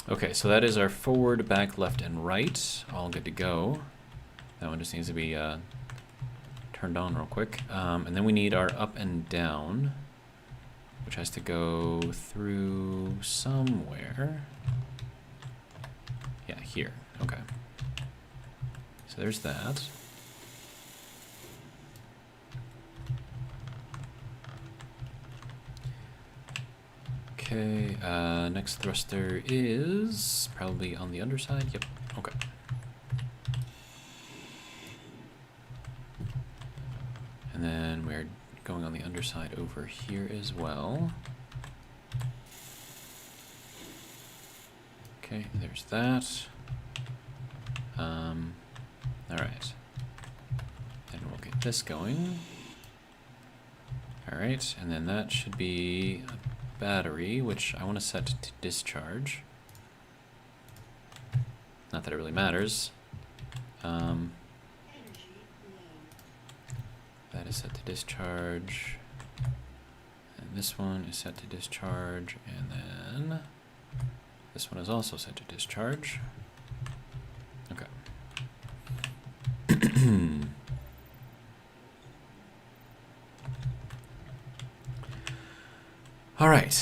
Okay, so that is our forward, back, left, and right. All good to go. That one just needs to be turned on real quick. And then we need our up and down, which has to go through somewhere. Yeah, here. Okay. So there's that. Okay, next thruster is probably on the underside. Yep, okay. And then we're going on the underside over here as well. Okay, there's that. All right. And we'll get this going. All right, and then that should be a battery, which I want to set to discharge. Not that it really matters. That is set to discharge. And this one is set to discharge. And then this one is also set to discharge. Okay. All right,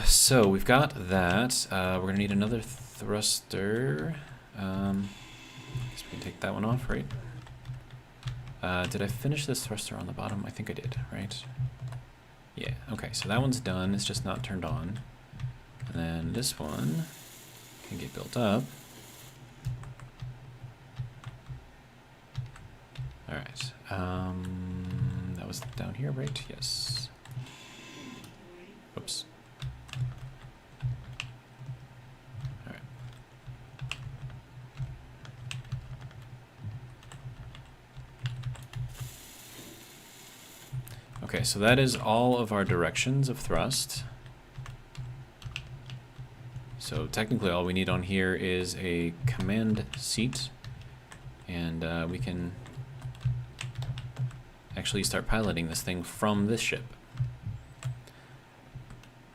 so we've got that. We're gonna need another thruster. Guess we can take that one off, right? Did I finish this thruster on the bottom? I think I did, right? Yeah, okay, so that one's done. It's just not turned on. And then this one can get built up. All right, that was down here, right? Yes. Oops. All right. Okay, so that is all of our directions of thrust. So technically all we need on here is a command seat and we can actually start piloting this thing from this ship.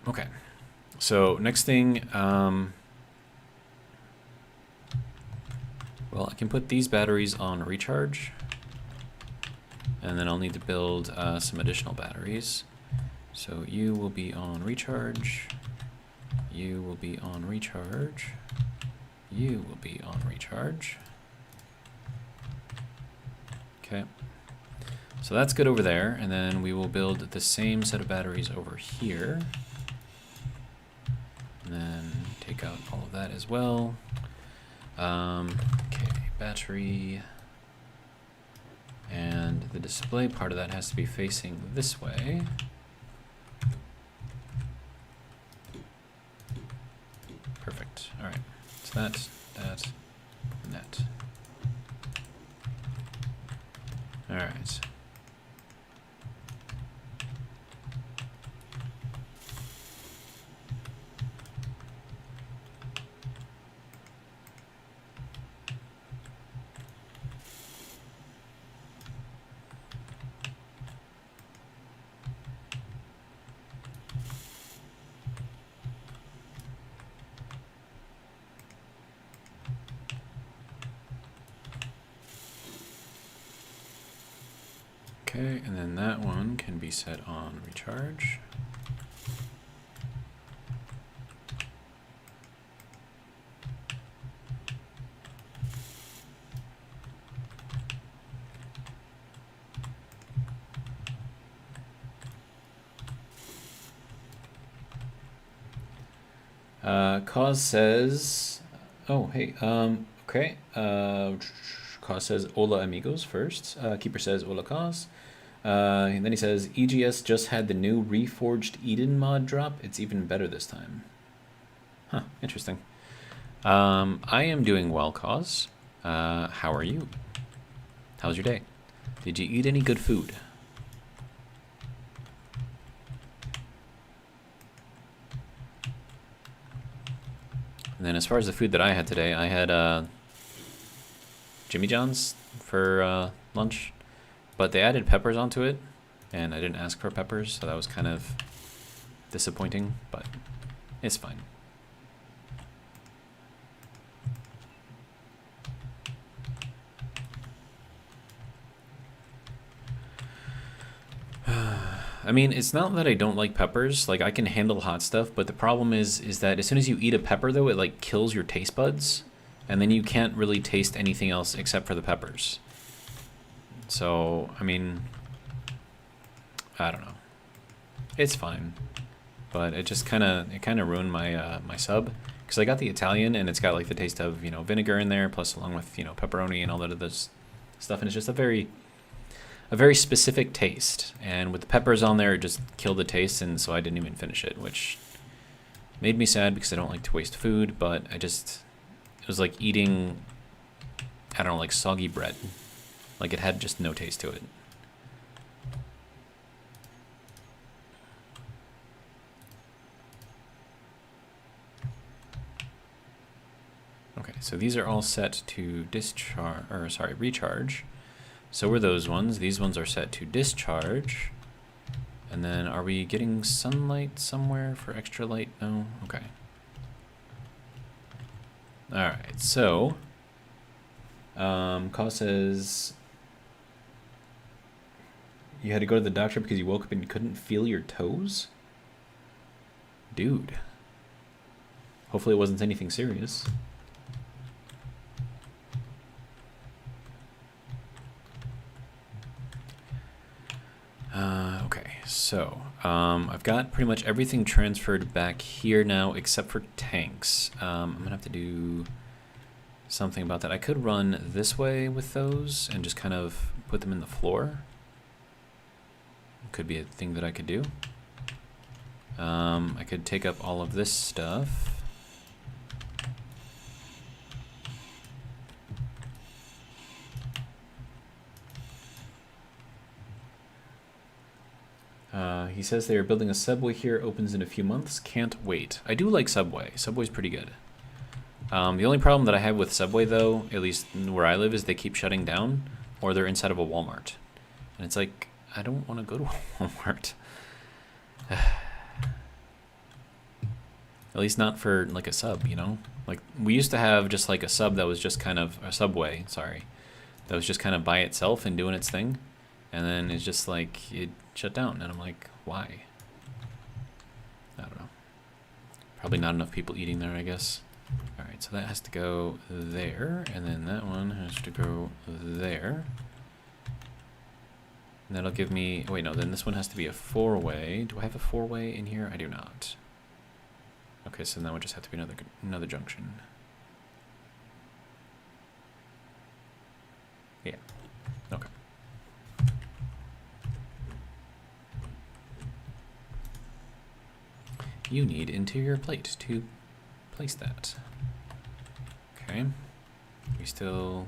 Okay, so next thing, well, I can put these batteries on recharge, and then I'll need to build some additional batteries. So you will be on recharge, you will be on recharge, you will be on recharge. Okay, so that's good over there, and then we will build the same set of batteries over here. And then take out all of that as well. Okay, battery. And the display part of that has to be facing this way. Perfect. All right. So that, and that. All right. Okay, and then that one can be set on recharge. Cause says, oh, hey, okay. Cause says, hola amigos first. Keeper says, hola Cause. And then he says, EGS just had the new Reforged Eden mod drop. It's even better this time. Huh, interesting. I am doing well, Cause. How are you? How's your day? Did you eat any good food? And then as far as the food that I had today, I had Jimmy John's for lunch. But they added peppers onto it, and I didn't ask for peppers, so that was kind of disappointing, but it's fine. I mean, it's not that I don't like peppers. Like, I can handle hot stuff, but the problem is that as soon as you eat a pepper, though, it, like, kills your taste buds, and then you can't really taste anything else except for the peppers. So, I mean, I don't know. It's fine, but it just kind of ruined my my sub, because I got the Italian and it's got like the taste of, you know, vinegar in there, plus along with, you know, pepperoni and all that other stuff, and it's just a very specific taste. And with the peppers on there, it just killed the taste, and so I didn't even finish it, which made me sad because I don't like to waste food. But it was like eating, I don't know, like soggy bread. Like, it had just no taste to it. Okay, so these are all set to recharge. So were those ones. These ones are set to discharge. And then are we getting sunlight somewhere for extra light? No? Okay. Alright, so Cause says you had to go to the doctor because you woke up and you couldn't feel your toes? Dude. Hopefully it wasn't anything serious. Okay, so I've got pretty much everything transferred back here now except for tanks. I'm gonna have to do something about that. I could run this way with those and just kind of put them in the floor. Could be a thing that I could do. I could take up all of this stuff. He says they are building a subway here, opens in a few months. Can't wait. I do like Subway. Subway's pretty good. The only problem that I have with Subway, though, at least where I live, is they keep shutting down, or they're inside of a Walmart. And it's like, I don't want to go to a Walmart. At least not for, like, a sub, you know? Like, we used to have just, like, a sub that was just kind of, a Subway, sorry, that was just kind of by itself and doing its thing. And then it's just, like, it shut down. And I'm like, why? I don't know. Probably not enough people eating there, I guess. Alright, so that has to go there. And then that one has to go there. And that'll give me... Wait, no, then this one has to be a 4-way. Do I have a 4-way in here? I do not. Okay, so that would just have to be another junction. Yeah. Okay. You need interior plate to place that. Okay. We still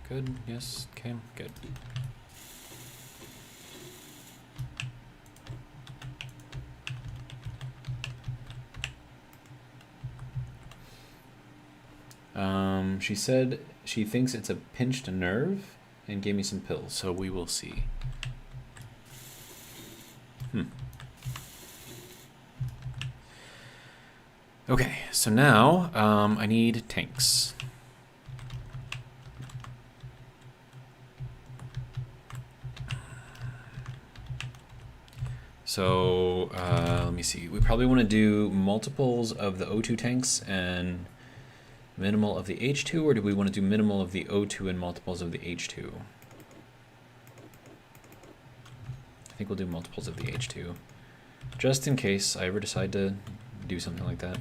good? Yes. Okay, good. She said she thinks it's a pinched nerve and gave me some pills, so we will see. Okay, so now I need tanks. So let me see. We probably want to do multiples of the O2 tanks and minimal of the H2, or do we want to do minimal of the O2 and multiples of the H2? I think we'll do multiples of the H2, just in case I ever decide to do something like that.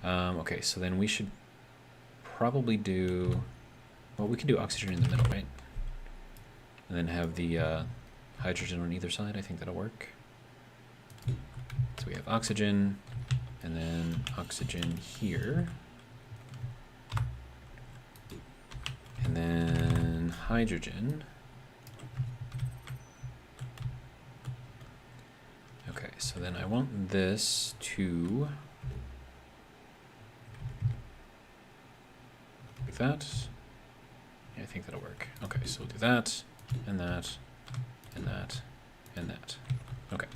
Okay, so then we should probably do, well, we can do oxygen in the middle, right? And then have the hydrogen on either side. I think that'll work. So we have oxygen, and then oxygen here. And then hydrogen. Okay, so then I want this to... like that. Yeah, I think that'll work. Okay, so we'll do that, and that, and that, and that. Okay.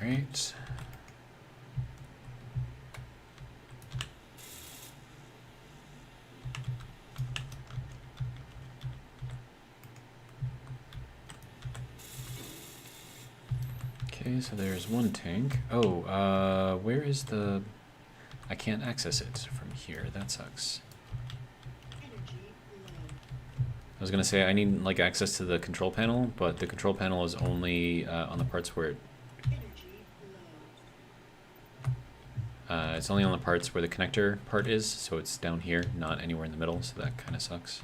All right. Okay, so there's one tank. Oh, where is the... I can't access it from here. That sucks. I was gonna say I need like access to the control panel, but the control panel is only on the parts where it's only on the parts where the connector part is, so it's down here, not anywhere in the middle, so that kind of sucks.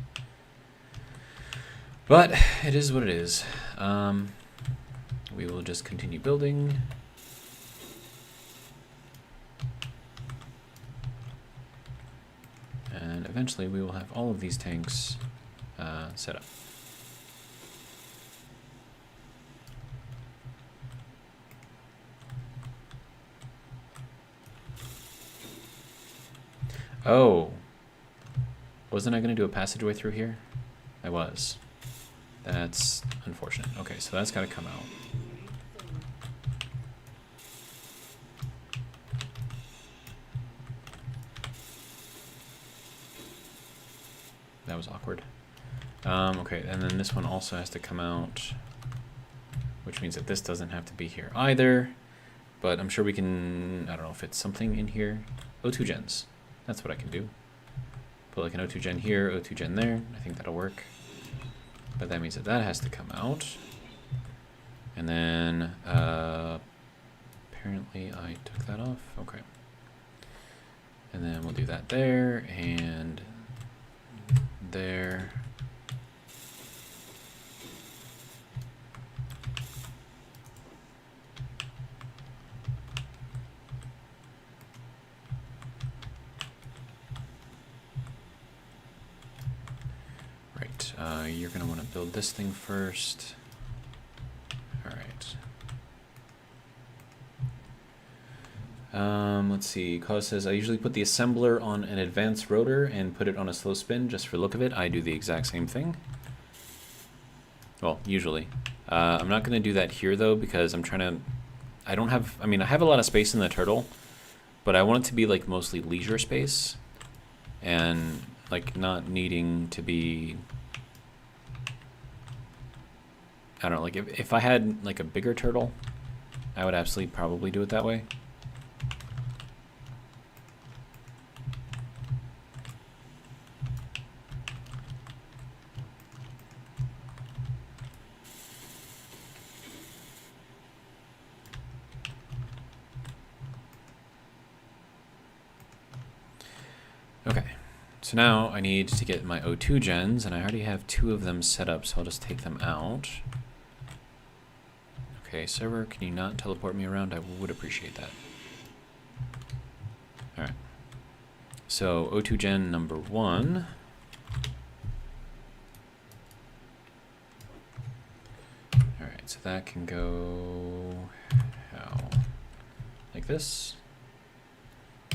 But it is what it is. We will just continue building. And eventually we will have all of these tanks set up. Oh, wasn't I going to do a passageway through here? I was. That's unfortunate. Okay, so that's got to come out. That was awkward. Okay, and then this one also has to come out, which means that this doesn't have to be here either. But I'm sure we can, I don't know, fit something in here. O2 gens. That's what I can do. Put like an O2 gen here, O2 gen there. I think that'll work. But that means that that has to come out. And then, apparently I took that off. Okay. And then we'll do that there and there. Right, you're gonna want to build this thing first. right. Let's see. Cause says I usually put the assembler on an advanced rotor and put it on a slow spin just for look of it. I do the exact same thing. Well, usually. I'm not going to do that here though because I'm trying to. I don't have. I mean, I have a lot of space in the turtle, but I want it to be like mostly leisure space, and like not needing to be. I don't know. Like if I had like a bigger turtle, I would absolutely probably do it that way. Okay, so now I need to get my O2 gens, and I already have 2 of them set up, so I'll just take them out. Okay, server, can you not teleport me around? I would appreciate that. Alright, so O2 gen number 1. Alright, so that can go how? Like this?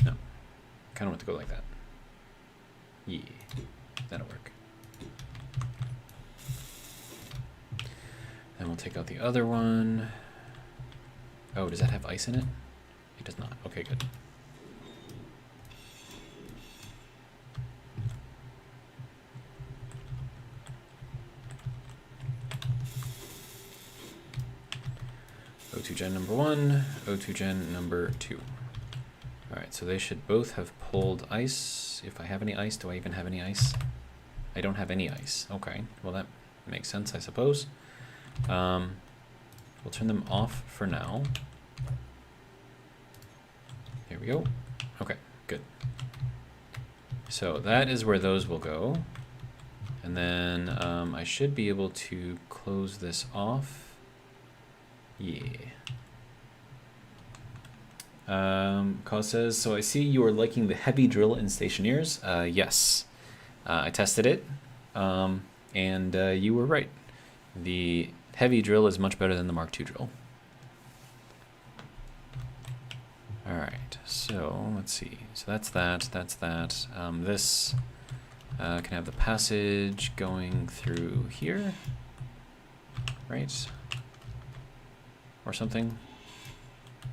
No, kind of want to go like that. Yeah, that'll work. Then we'll take out the other one. Oh, does that have ice in it? It does not. Okay, good. O2 gen number 1, O2 gen number 2. Alright, so they should both have pulled ice. If I have any ice, do I even have any ice? I don't have any ice. Okay, well that makes sense, I suppose. We'll turn them off for now. There we go. Okay, good. So that is where those will go. And then I should be able to close this off. Yeah. Cause says, so I see you are liking the heavy drill in Stationeers. Yes. I tested it, and you were right. The heavy drill is much better than the Mark II drill. Alright, so let's see. So that's that. This can have the passage going through here, right? Or something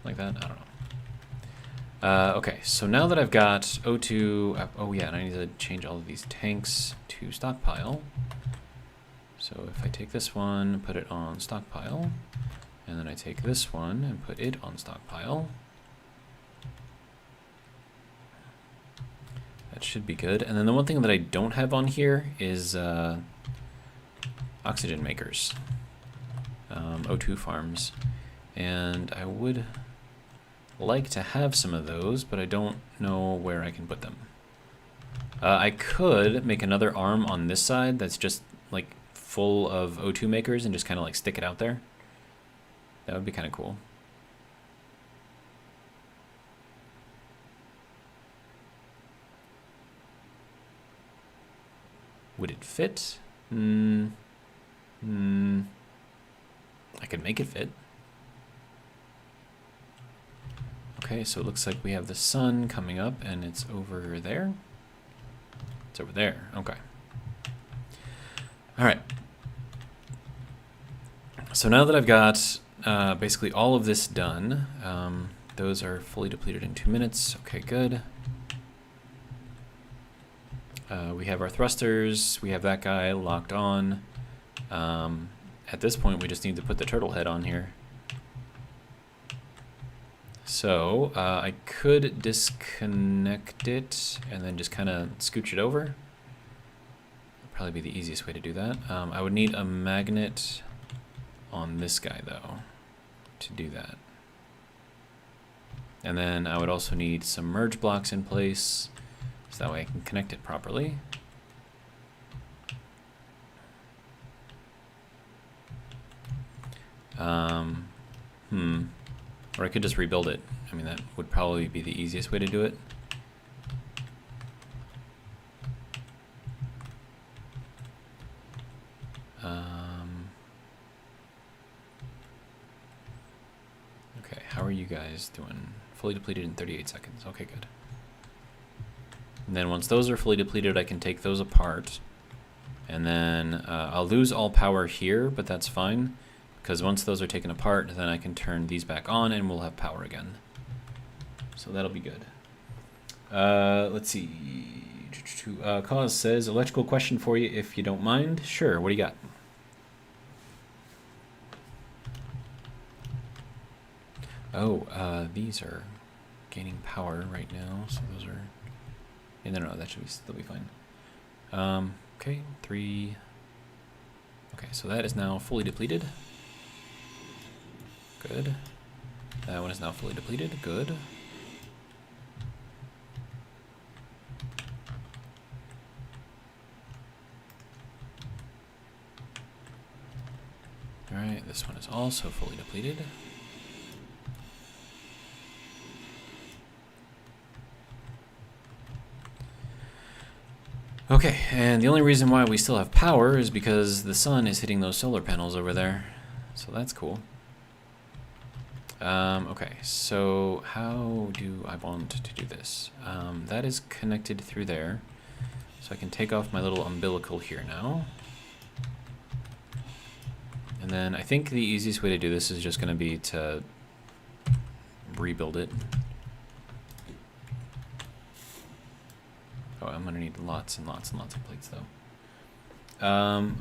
like that, I don't know. Okay, so now that I've got O2, oh yeah, and I need to change all of these tanks to stockpile. So if I take this one, put it on stockpile, and then I take this one and put it on stockpile. That should be good. And then the one thing that I don't have on here is oxygen makers, O2 farms. And I would like to have some of those, but I don't know where I can put them. I could make another arm on this side that's just like full of O2 makers and just kind of like stick it out there. That would be kind of cool. Would it fit? I could make it fit. Okay, so it looks like we have the sun coming up and it's over there. It's over there, okay. All right. So now that I've got basically all of this done, those are fully depleted in 2 minutes. Okay, good. We have our thrusters, we have that guy locked on. At this point, we just need to put the turtle head on here. So I could disconnect it and then just kind of scooch it over. That'd probably be the easiest way to do that. I would need a magnet on this guy though to do that. And then I would also need some merge blocks in place so that way I can connect it properly. Or I could just rebuild it. I mean, that would probably be the easiest way to do it. are you guys doing? Fully depleted in 38 seconds. Okay, good. And then once those are fully depleted, I can take those apart. And then I'll lose all power here, but that's fine. Because once those are taken apart, then I can turn these back on and we'll have power again. So that'll be good. Let's see. Cause says, electrical question for you if you don't mind. Sure, what do you got? Oh, these are gaining power right now, so those are... Yeah, no, that should still be fine. Okay, 3... Okay, so that is now fully depleted. Good. That one is now fully depleted. Good. Alright, this one is also fully depleted. Okay, and the only reason why we still have power is because the sun is hitting those solar panels over there. So that's cool. Okay, so how do I want to do this? That is connected through there. So I can take off my little umbilical here now. And then I think the easiest way to do this is just going to be to rebuild it. Oh, I'm going to need lots and lots and lots of plates, though.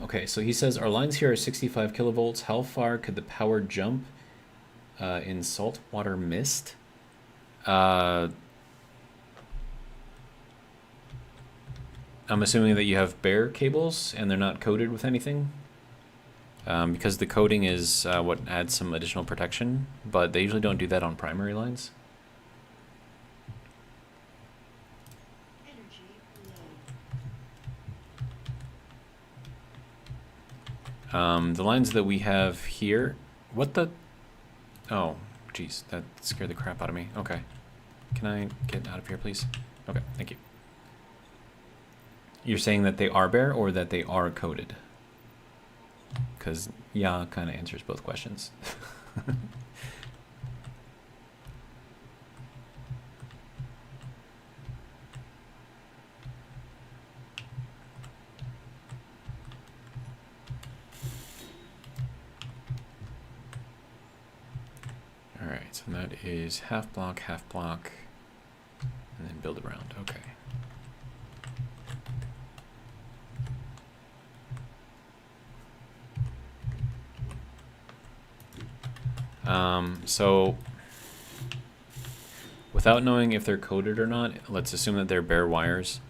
Okay, so he says, our lines here are 65 kilovolts. How far could the power jump in saltwater mist? I'm assuming that you have bare cables and they're not coated with anything. Because the coating is what adds some additional protection, but they usually don't do that on primary lines. The lines that we have here, what the? Oh, geez, that scared the crap out of me. Okay, can I get out of here, please? Okay, thank you. You're saying that they are bare or that they are coated? Because yeah, kind of answers both questions. All right, so that is half block, and then build around. Okay. So without knowing if they're coated or not, let's assume that they're bare wires.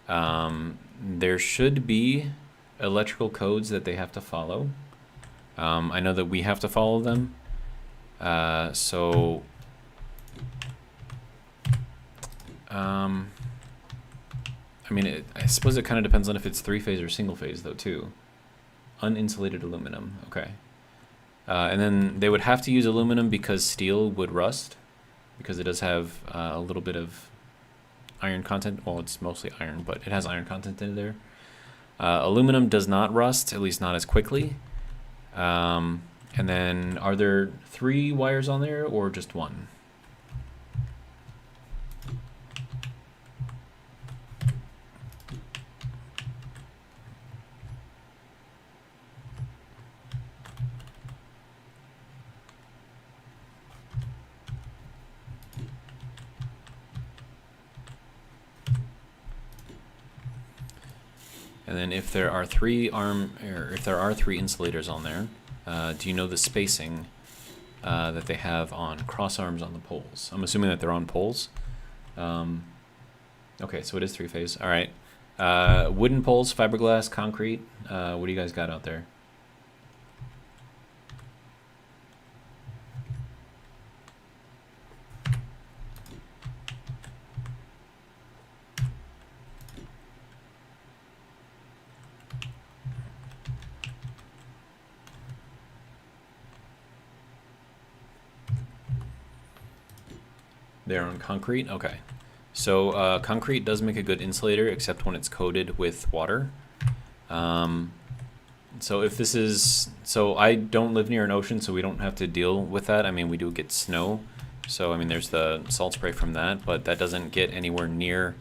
There should be electrical codes that they have to follow. I know that we have to follow them. I mean, I suppose it kind of depends on if it's three-phase or single-phase, though, too. Uninsulated aluminum, okay. And then they would have to use aluminum because steel would rust, because it does have a little bit of iron content. Well, it's mostly iron, but it has iron content in there. Aluminum does not rust, at least not as quickly. And then, are there 3 wires on there or just 1? And then if there are 3 insulators on there, do you know the spacing that they have on cross arms on the poles? I'm assuming that they're on poles. Okay, so it is 3-phase. All right. Wooden poles, fiberglass, concrete. What do you guys got out there? They're on concrete? Okay. So concrete does make a good insulator, except when it's coated with water. So if this is... So I don't live near an ocean, so we don't have to deal with that. I mean, we do get snow, So, I mean, there's the salt spray from that, but that doesn't get anywhere near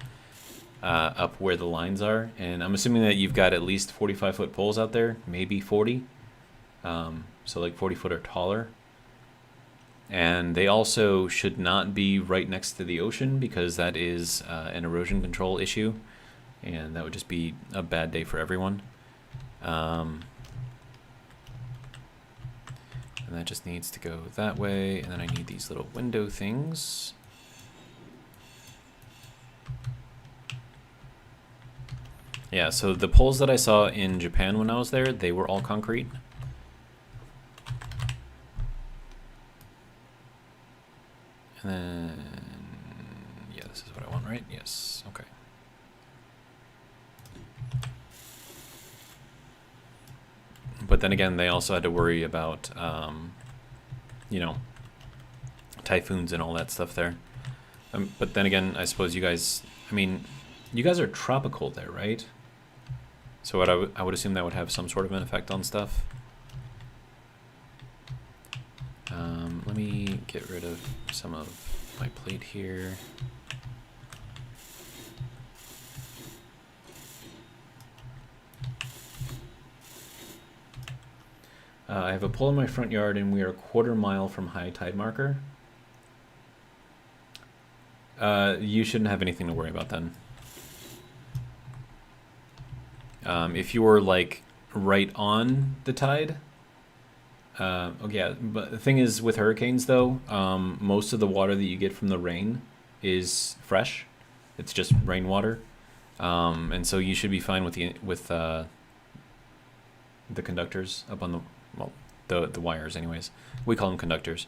up where the lines are. And I'm assuming that you've got at least 45-foot poles out there, maybe 40. So like 40 foot or taller. And they also should not be right next to the ocean because that is an erosion control issue. And that would just be a bad day for everyone. And that just needs to go that way. And then I need these little window things. Yeah, so the poles that I saw in Japan when I was there, they were all concrete. And then, yeah, this is what I want, right? Yes, okay. But then again, they also had to worry about, you know, typhoons and all that stuff there. But then again, I suppose you guys, I mean, you guys are tropical there, right? So what I would assume that would have some sort of an effect on stuff. Let me get rid of some of my plate here. I have a pole in my front yard and we are a quarter-mile from high tide marker. You shouldn't have anything to worry about then. If you were like right on the tide, okay, yeah, but the thing is with hurricanes though, most of the water that you get from the rain is fresh. It's just rainwater, and so you should be fine with the conductors up on the wires. Anyways, we call them conductors.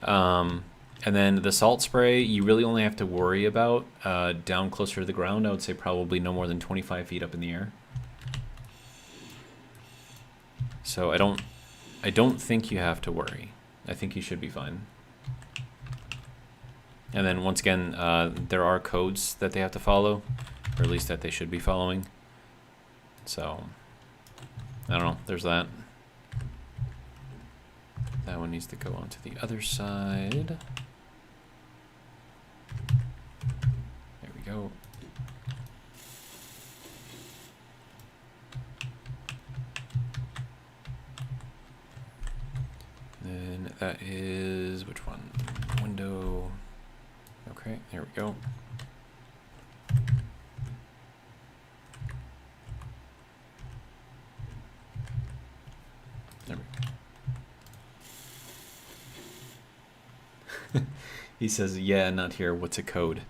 And then the salt spray, you really only have to worry about down closer to the ground. I would say probably no more than 25 feet up in the air. So I don't think you have to worry. I think you should be fine. And then once again, there are codes that they have to follow, or at least that they should be following. So I don't know. There's that. That one needs to go onto the other side. There we go. Then that is, which one? Window. Okay, there we go. There we go. He says, yeah, not here. What's a code?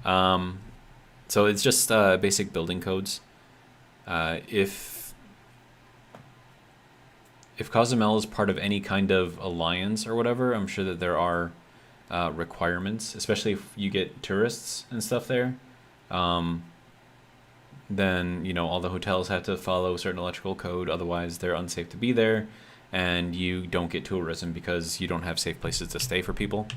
So it's just basic building codes. If Cozumel is part of any kind of alliance or whatever, I'm sure that there are requirements, especially if you get tourists and stuff there. Then, you know, all the hotels have to follow a certain electrical code, otherwise they're unsafe to be there, and you don't get tourism because you don't have safe places to stay for people.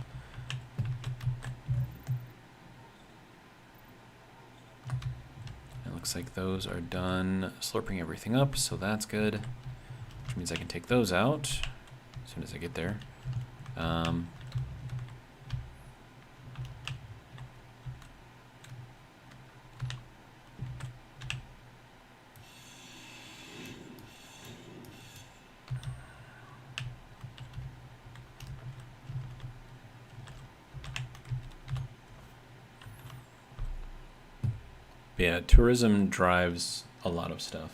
It looks like those are done slurping everything up, so that's good. Which means I can take those out as soon as I get there. Yeah, tourism drives a lot of stuff.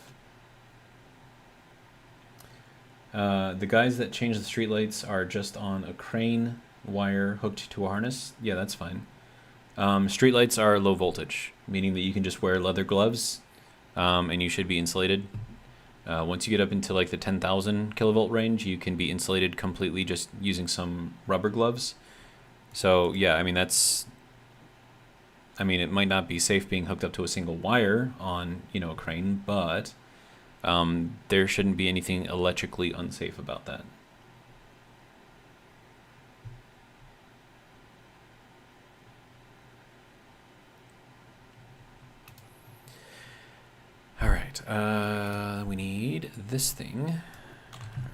The guys that change the streetlights are just on a crane wire hooked to a harness. Yeah, that's fine. Streetlights are low voltage, meaning that you can just wear leather gloves, and you should be insulated. Once you get up into like the 10,000 kilovolt range, you can be insulated completely just using some rubber gloves. So yeah, I mean it might not be safe being hooked up to a single wire on, you know, a crane, but there shouldn't be anything electrically unsafe about that. All right, we need this thing.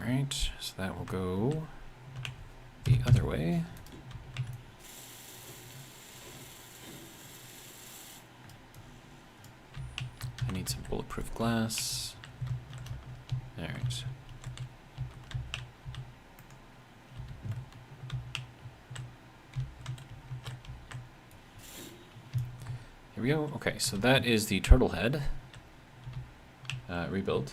All right, so that will go the other way. need some bulletproof glass. Alright. Here we go. Okay, so that is the turtle head. Rebuild.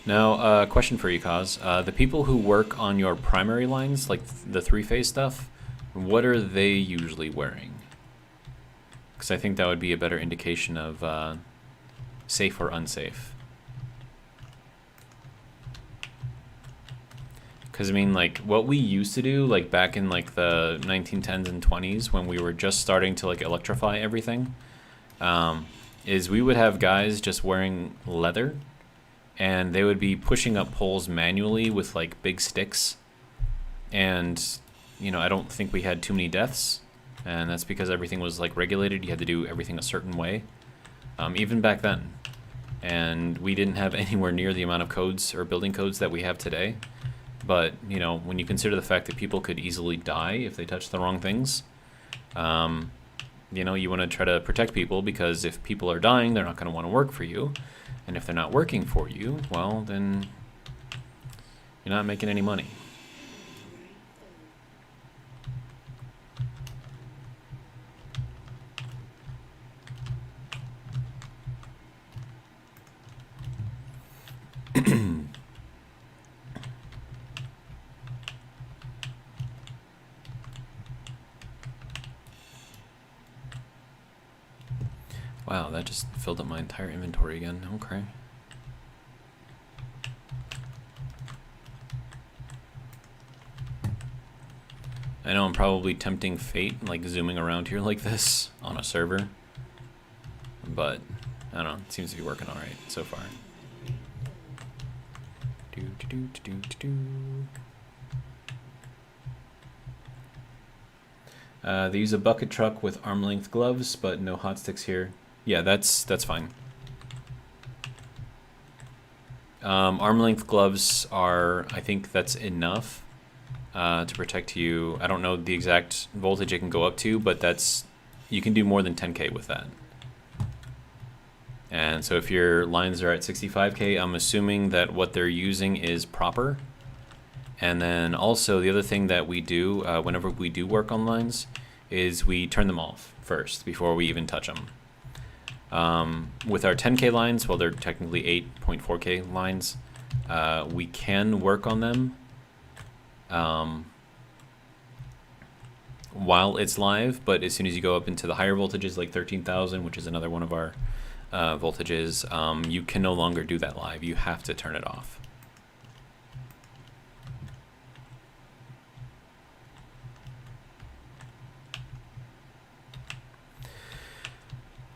Now, question for you, Kaz. The people who work on your primary lines, like the three-phase stuff, what are they usually wearing? Because I think that would be a better indication of safe or unsafe. Because, I mean, like, what we used to do, like, back in, like, the 1910s and 20s, when we were just starting to, like, electrify everything, is we would have guys just wearing leather, and they would be pushing up poles manually with, like, big sticks. And, you know, I don't think we had too many deaths, and that's because everything was, like, regulated. You had to do everything a certain way, even back then. And we didn't have anywhere near the amount of codes or building codes that we have today. But, you know, when you consider the fact that people could easily die if they touch the wrong things, you know, you want to try to protect people, because if people are dying, they're not going to want to work for you. And if they're not working for you, well, then you're not making any money. Wow, that just filled up my entire inventory again. Okay. I know I'm probably tempting fate, like zooming around here like this on a server. But, I don't know, it seems to be working alright so far. They use a bucket truck with arm-length gloves, but no hot sticks here. Yeah, that's fine. Arm-length gloves are, I think that's enough to protect you. I don't know the exact voltage it can go up to, but that's, you can do more than 10K with that. And so if your lines are at 65K, I'm assuming that what they're using is proper. And then also the other thing that we do whenever we do work on lines is we turn them off first before we even touch them. With our 10K lines, well, they're technically 8.4K lines, we can work on them while it's live, but as soon as you go up into the higher voltages, like 13,000, which is another one of our voltages, you can no longer do that live. You have to turn it off.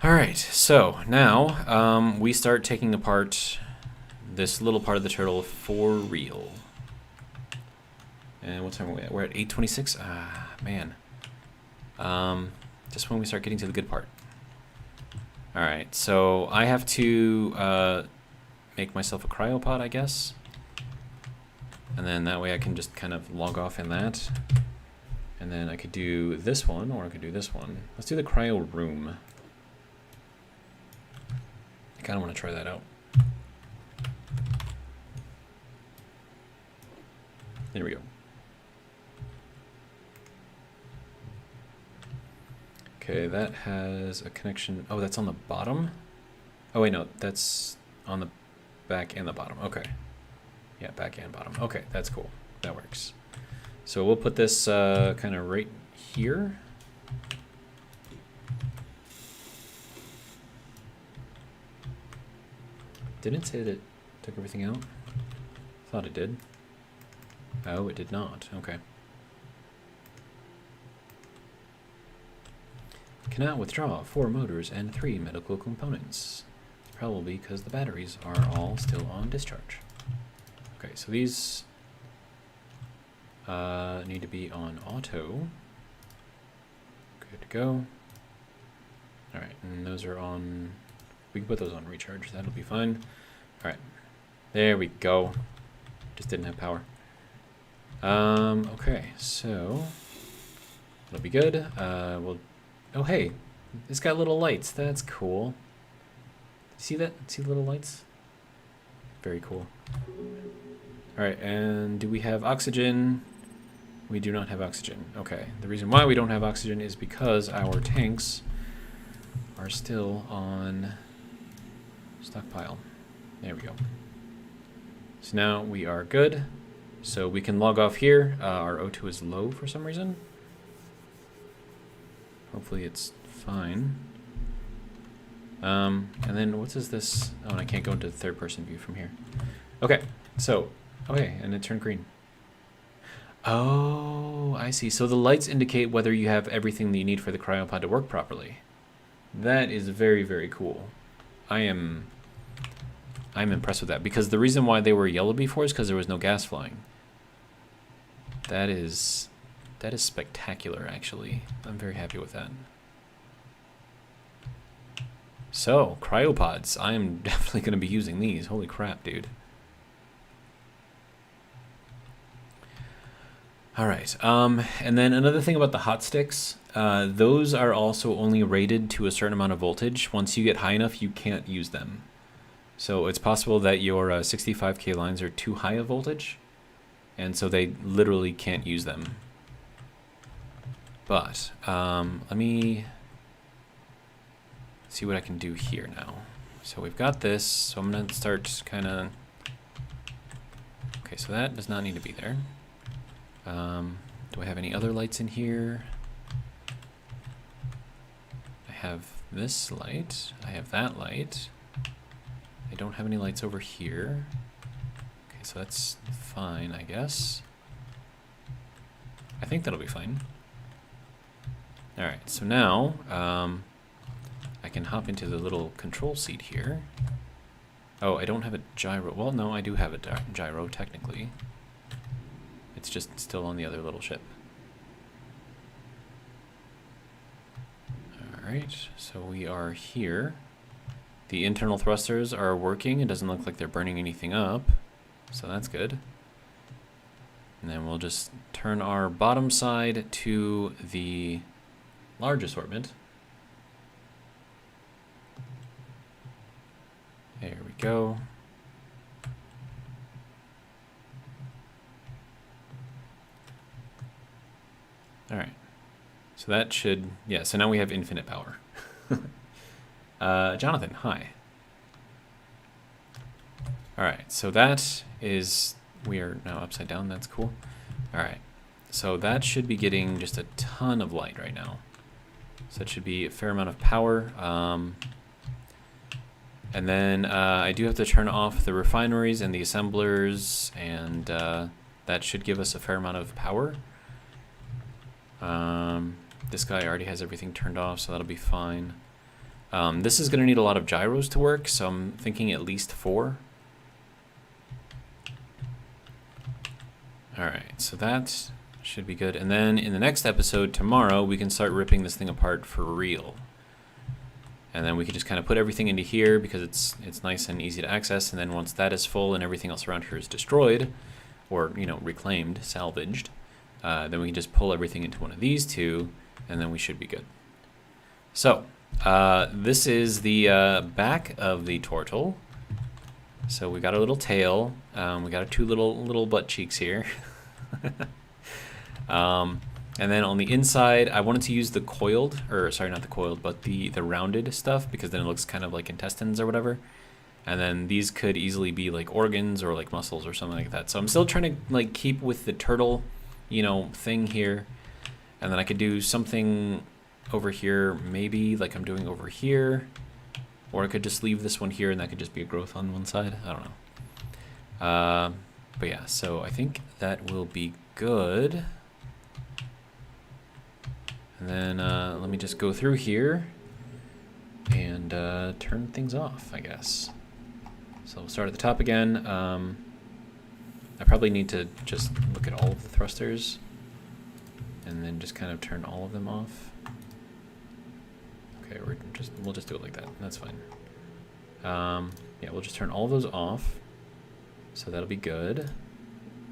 Alright, so now we start taking apart this little part of the turtle for real. And what time are we at? We're at 8:26? Ah, man. Just when we start getting to the good part. Alright, so I have to make myself a cryopod, I guess. And then that way I can just kind of log off in that. And then I could do this one, or I could do this one. Let's do the cryo room. I kind of want to try that out. There we go. Okay, that has a connection. Oh, that's on the bottom? Oh, wait, no, that's on the back and the bottom. Okay. Yeah, back and bottom. Okay, that's cool. That works. So we'll put this kind of right here. Didn't it say that it took everything out? Thought it did. Oh, it did not. Okay. Cannot withdraw 4 motors and 3 medical components. Probably because the batteries are all still on discharge. Okay, so these need to be on auto. Good to go. Alright, and those are on... We can put those on recharge. That'll be fine. Alright. There we go. Just didn't have power. Okay, so... It'll be good. Oh, hey, it's got little lights. That's cool. See that? See the little lights? Very cool. All right, and do we have oxygen? We do not have oxygen. Okay, the reason why we don't have oxygen is because our tanks are still on stockpile. There we go. So now we are good. So we can log off here. Our O2 is low for some reason. Hopefully it's fine. And then what is this? Oh, and I can't go into the third person view from here. Okay, so, okay, and it turned green. Oh, I see. So the lights indicate whether you have everything that you need for the cryopod to work properly. That is very, very cool. I'm impressed with that, because the reason why they were yellow before is because there was no gas flying. That is spectacular, actually. I'm very happy with that. So, cryopods. I am definitely going to be using these. Holy crap, dude. All right. And then another thing about the hot sticks, those are also only rated to a certain amount of voltage. Once you get high enough, you can't use them. So it's possible that your 65K lines are too high a voltage, and so they literally can't use them. But let me see what I can do here now. So we've got this, so I'm going to start kind of... Okay, so that does not need to be there. Do I have any other lights in here? I have this light. I have that light. I don't have any lights over here. Okay, so that's fine, I guess. I think that'll be fine. Alright, so now I can hop into the little control seat here. Oh, I don't have a gyro. Well, no, I do have a gyro, technically. It's just still on the other little ship. Alright, so we are here. The internal thrusters are working. It doesn't look like they're burning anything up, so that's good. And then we'll just turn our bottom side to the large assortment. There we go. All right. So that should, yeah, so now we have infinite power. Jonathan, hi. All right, so that is, we are now upside down, that's cool. All right, so that should be getting just a ton of light right now. So that should be a fair amount of power. And then I do have to turn off the refineries and the assemblers, and that should give us a fair amount of power. This guy already has everything turned off, so that'll be fine. This is going to need a lot of gyros to work, so I'm thinking at least 4. Alright, so that should be good. And then in the next episode, tomorrow, we can start ripping this thing apart for real. And then we can just kind of put everything into here because it's nice and easy to access. And then once that is full and everything else around here is destroyed, or, you know, reclaimed, salvaged, then we can just pull everything into one of these two, and then we should be good. So, this is the back of the turtle. So we got a little tail. We got our 2 little butt cheeks here. And then on the inside, I wanted to use the coiled, or sorry, not the coiled, but the rounded stuff, because then it looks kind of like intestines or whatever. And then these could easily be like organs or like muscles or something like that. So I'm still trying to like keep with the turtle, you know, thing here. And then I could do something over here, maybe like I'm doing over here. Or I could just leave this one here and that could just be a growth on one side. I don't know. But yeah, so I think that will be good. And then let me just go through here and turn things off, I guess. So we'll start at the top again. I probably need to just look at all of the thrusters and then just kind of turn all of them off. Okay, we'll just do it like that. That's fine. Yeah, we'll just turn all of those off. So that'll be good.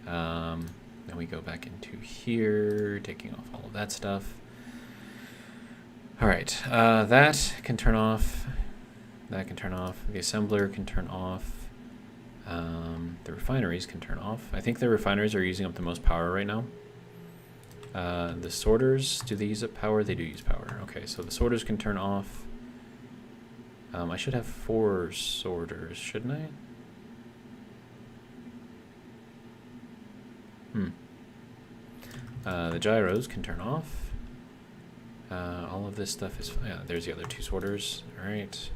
Then we go back into here, taking off all of that stuff. All right, that can turn off. That can turn off. The assembler can turn off. The refineries can turn off. I think the refineries are using up the most power right now. The sorters, do they use up power? They do use power. Okay, so the sorters can turn off. I should have 4 sorters, shouldn't I? The gyros can turn off. All of this stuff is... Yeah, there's the other 2 sorters. Alright.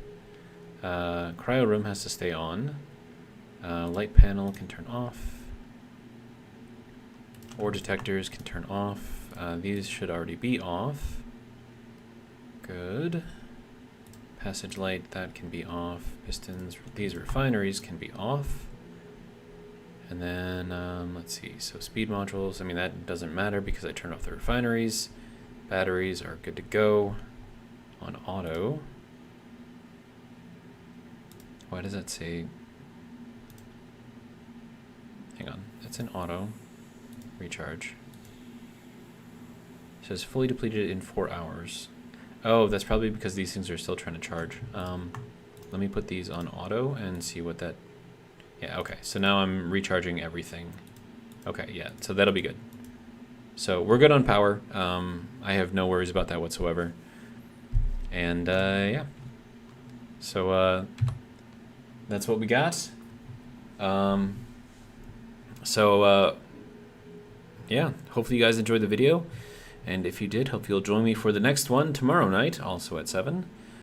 Cryo room has to stay on. Light panel can turn off. Ore detectors can turn off. These should already be off. Good. Passage light, that can be off. Pistons, these refineries can be off. And then, let's see, so speed modules, I mean, that doesn't matter because I turned off the refineries. Batteries are good to go on auto. Why does that say? Hang on, it's in auto. Recharge. It says fully depleted in 4 hours. Oh, that's probably because these things are still trying to charge. Let me put these on auto and see what that... Yeah, okay, so now I'm recharging everything. Okay, yeah, so that'll be good. So we're good on power. I have no worries about that whatsoever. And yeah. So that's what we got. Yeah, hopefully you guys enjoyed the video. And if you did, hope you'll join me for the next one tomorrow night, also at 7.